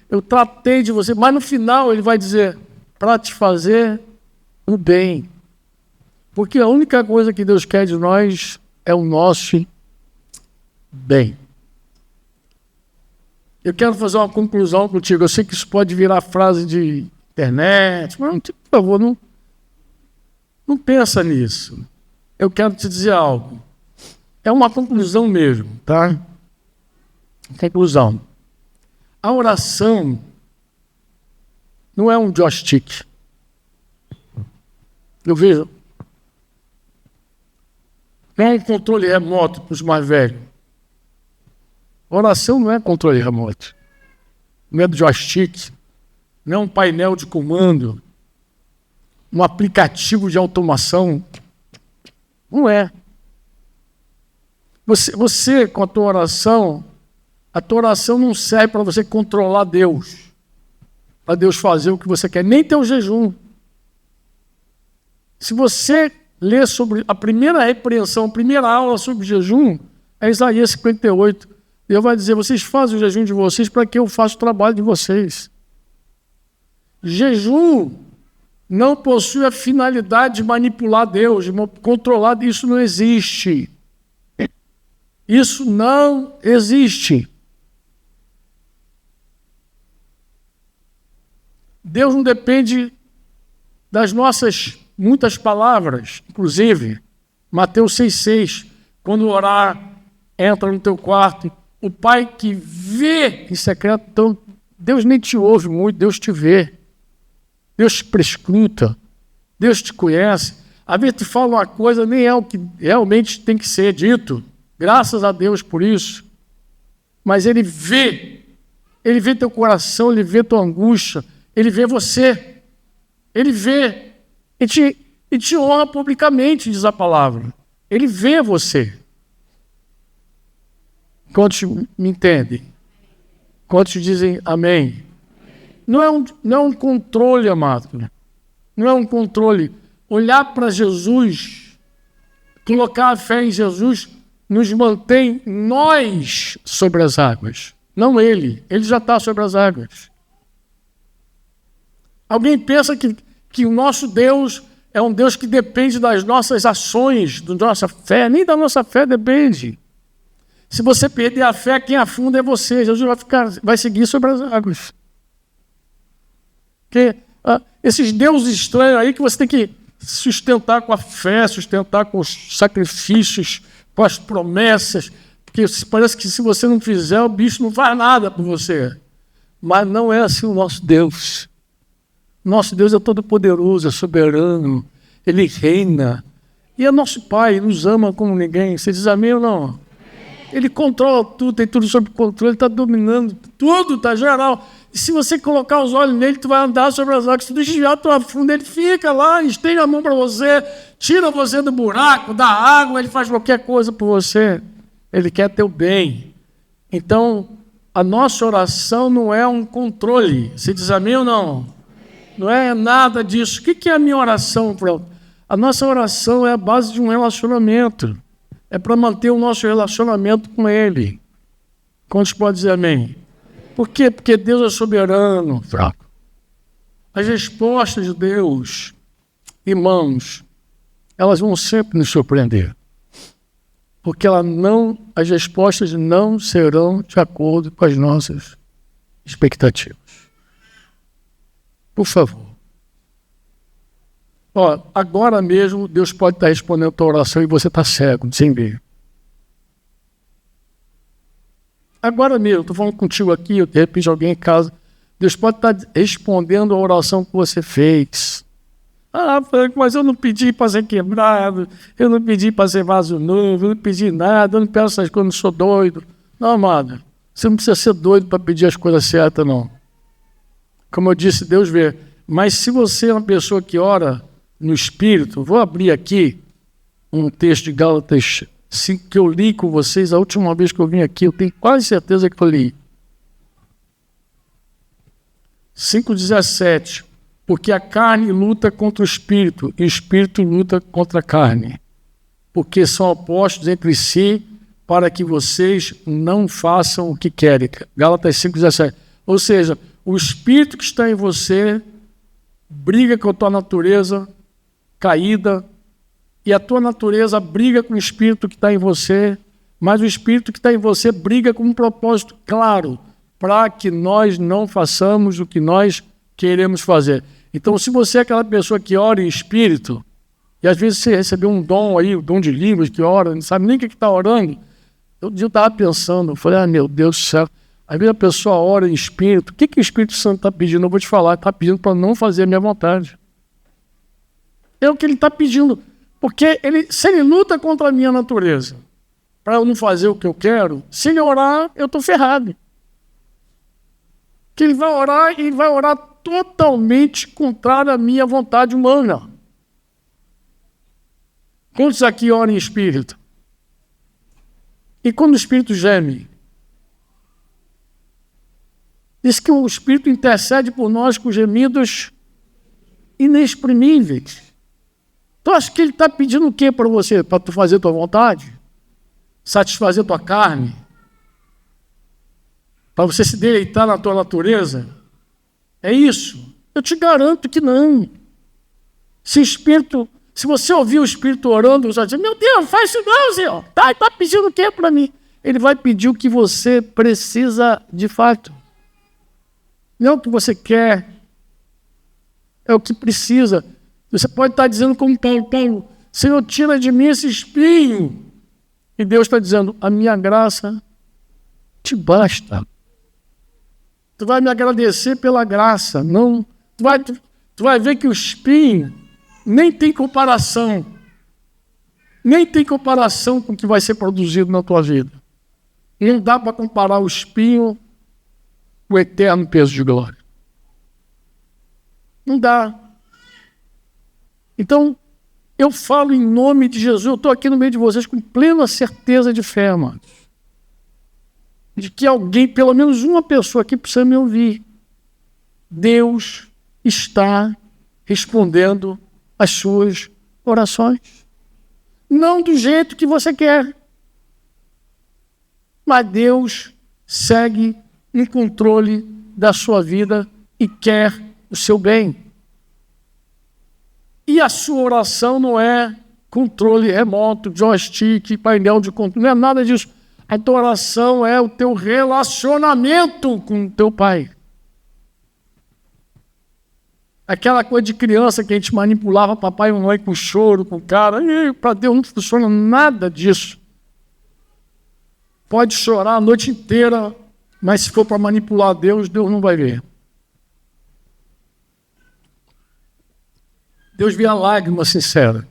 Speaker 1: Eu tratei de você. Mas no final Ele vai dizer... para te fazer o bem. Porque a única coisa que Deus quer de nós é o nosso bem. Eu quero fazer uma conclusão contigo. Eu sei que isso pode virar frase de internet, mas, por favor, não pensa nisso. Eu quero te dizer algo. É uma conclusão mesmo, tá? Conclusão. A oração não é um joystick. Eu vejo. Não é um controle remoto para os mais velhos. Oração não é controle remoto. Não é do joystick. Não é um painel de comando. Um aplicativo de automação. Não é. Você com a tua oração não serve para você controlar Deus. Para Deus fazer o que você quer, nem teu jejum. Se você ler sobre a primeira repreensão, a primeira aula sobre jejum, é Isaías 58. Deus vai dizer, vocês fazem o jejum de vocês para que eu faça o trabalho de vocês. Jejum não possui a finalidade de manipular Deus, de controlar, isso não existe. Isso não existe. Deus não depende das nossas muitas palavras, inclusive, Mateus 6,6, quando orar, entra no teu quarto, o Pai que vê em secreto, então Deus nem te ouve muito, Deus te vê, Deus te prescruta, Deus te conhece, às vezes te fala uma coisa, nem é o que realmente tem que ser dito, graças a Deus por isso, mas Ele vê teu coração, Ele vê tua angústia, Ele vê você, Ele vê, e te honra publicamente, diz a palavra. Ele vê você. Quantos me entendem? Quantos dizem amém? Não é um controle, amado. Não é um controle. Olhar para Jesus, colocar a fé em Jesus, nos mantém nós sobre as águas. Não Ele. Ele já está sobre as águas. Alguém pensa que o nosso Deus é um Deus que depende das nossas ações, da nossa fé. Nem da nossa fé depende. Se você perder a fé, quem afunda é você. Jesus vai seguir sobre as águas. Porque esses deuses estranhos aí que você tem que sustentar com a fé, sustentar com os sacrifícios, com as promessas, porque parece que se você não fizer, o bicho não faz nada por você. Mas não é assim o nosso Deus. Nosso Deus é todo-poderoso, é soberano, Ele reina. E é nosso Pai, Ele nos ama como ninguém. Você diz amém ou não? Ele controla tudo, tem tudo sob controle, Ele está dominando tudo, está geral. E se você colocar os olhos nele, tu vai andar sobre as águas. Se tu desviar tua funda, Ele fica lá, estende a mão para você, tira você do buraco, da água, Ele faz qualquer coisa por você. Ele quer teu bem. Então, a nossa oração não é um controle. Você diz amém ou não? Não é nada disso. O que é a minha oração? A nossa oração é a base de um relacionamento. É para manter o nosso relacionamento com Ele. Quantos podem dizer amém? Por quê? Porque Deus é soberano. Fraco. As respostas de Deus, irmãos, elas vão sempre nos surpreender. Porque as respostas não serão de acordo com as nossas expectativas. Por favor. Agora mesmo Deus pode estar respondendo a tua oração e você está cego, sem ver. Agora mesmo, estou falando contigo aqui, de repente alguém em casa, Deus pode estar respondendo a oração que você fez. Franco, mas eu não pedi para ser quebrado, eu não pedi para ser vaso novo, eu não pedi nada, eu não peço essas coisas, não sou doido. Não, amado, você não precisa ser doido para pedir as coisas certas, não. Como eu disse, Deus vê. Mas se você é uma pessoa que ora no Espírito, vou abrir aqui um texto de Gálatas 5 que eu li com vocês, a última vez que eu vim aqui, eu tenho quase certeza que eu li. 5,17. Porque a carne luta contra o Espírito, e o Espírito luta contra a carne. Porque são opostos entre si, para que vocês não façam o que querem. Gálatas 5,17. Ou seja, o Espírito que está em você briga com a tua natureza caída, e a tua natureza briga com o Espírito que está em você, mas o Espírito que está em você briga com um propósito claro, para que nós não façamos o que nós queremos fazer. Então, se você é aquela pessoa que ora em Espírito, e às vezes você recebeu um dom aí, um dom de línguas, que ora, não sabe nem o que está orando, eu estava pensando, eu falei, meu Deus do céu, às vezes a pessoa ora em Espírito, o que o Espírito Santo está pedindo? Eu vou te falar, está pedindo para não fazer a minha vontade. É o que ele está pedindo, porque se ele luta contra a minha natureza, para eu não fazer o que eu quero, se ele orar, eu estou ferrado. Que ele vai orar totalmente contrário à minha vontade humana. Quantos aqui oram em Espírito? E quando o Espírito geme? Diz que o Espírito intercede por nós com gemidos inexprimíveis. Tu acha que ele está pedindo o que para você? Para tu fazer tua vontade? Satisfazer tua carne? Para você se deleitar na tua natureza? É isso? Eu te garanto que não. Se você ouvir o Espírito orando, você vai dizer, meu Deus, faz isso não, Senhor. Está pedindo o que para mim? Ele vai pedir o que você precisa de fato. Não é o que você quer. É o que precisa. Você pode estar dizendo como Paulo, Senhor, tira de mim esse espinho. E Deus está dizendo, a minha graça te basta. Tu vai me agradecer pela graça. Não, tu vai ver que o espinho nem tem comparação. Nem tem comparação com o que vai ser produzido na tua vida. Não dá para comparar o espinho com o eterno peso de glória. Não dá. Então, eu falo em nome de Jesus, eu estou aqui no meio de vocês com plena certeza de fé, amados. De que alguém, pelo menos uma pessoa aqui precisa me ouvir. Deus está respondendo às suas orações. Não do jeito que você quer. Mas Deus segue em controle da sua vida e quer o seu bem. E a sua oração não é controle remoto, joystick, painel de controle, não é nada disso. A tua oração é o teu relacionamento com o teu Pai. Aquela coisa de criança que a gente manipulava papai e mamãe com choro, com cara, para Deus não funciona nada disso. Pode chorar a noite inteira, mas se for para manipular Deus, Deus não vai ver. Deus vê a lágrima sincera.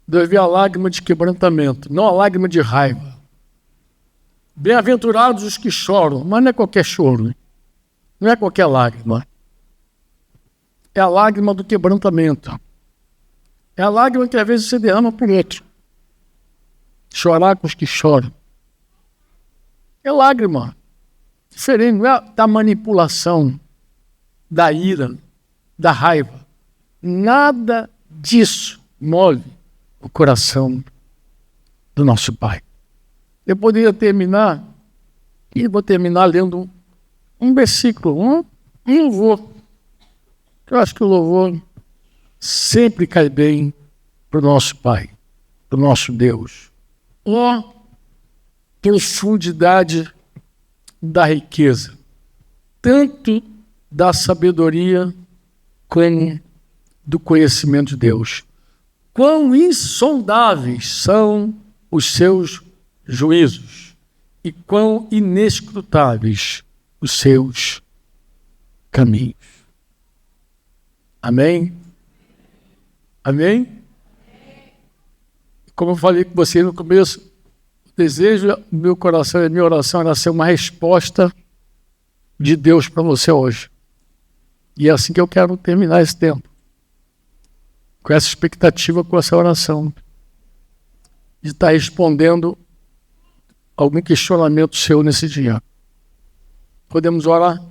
Speaker 1: Deus vê a lágrima de quebrantamento, não a lágrima de raiva. Bem-aventurados os que choram, mas não é qualquer choro, não é qualquer lágrima. É a lágrima do quebrantamento. É a lágrima que às vezes você derrama por outro. Chorar com os que choram. É lágrima. Diferente, não é da manipulação, da ira, da raiva. Nada disso move o coração do nosso Pai. Eu poderia terminar, e vou terminar lendo um versículo, um louvor. Eu acho que o louvor sempre cai bem para o nosso Pai, para o nosso Deus. Ó profundidade da riqueza, tanto da sabedoria como do conhecimento de Deus. Quão insondáveis são os seus juízos e quão inescrutáveis os seus caminhos. Amém? Amém? Como eu falei com você no começo, o desejo do meu coração e a minha oração era ser uma resposta de Deus para você hoje. E é assim que eu quero terminar esse tempo. Com essa expectativa, com essa oração. De estar respondendo algum questionamento seu nesse dia. Podemos orar?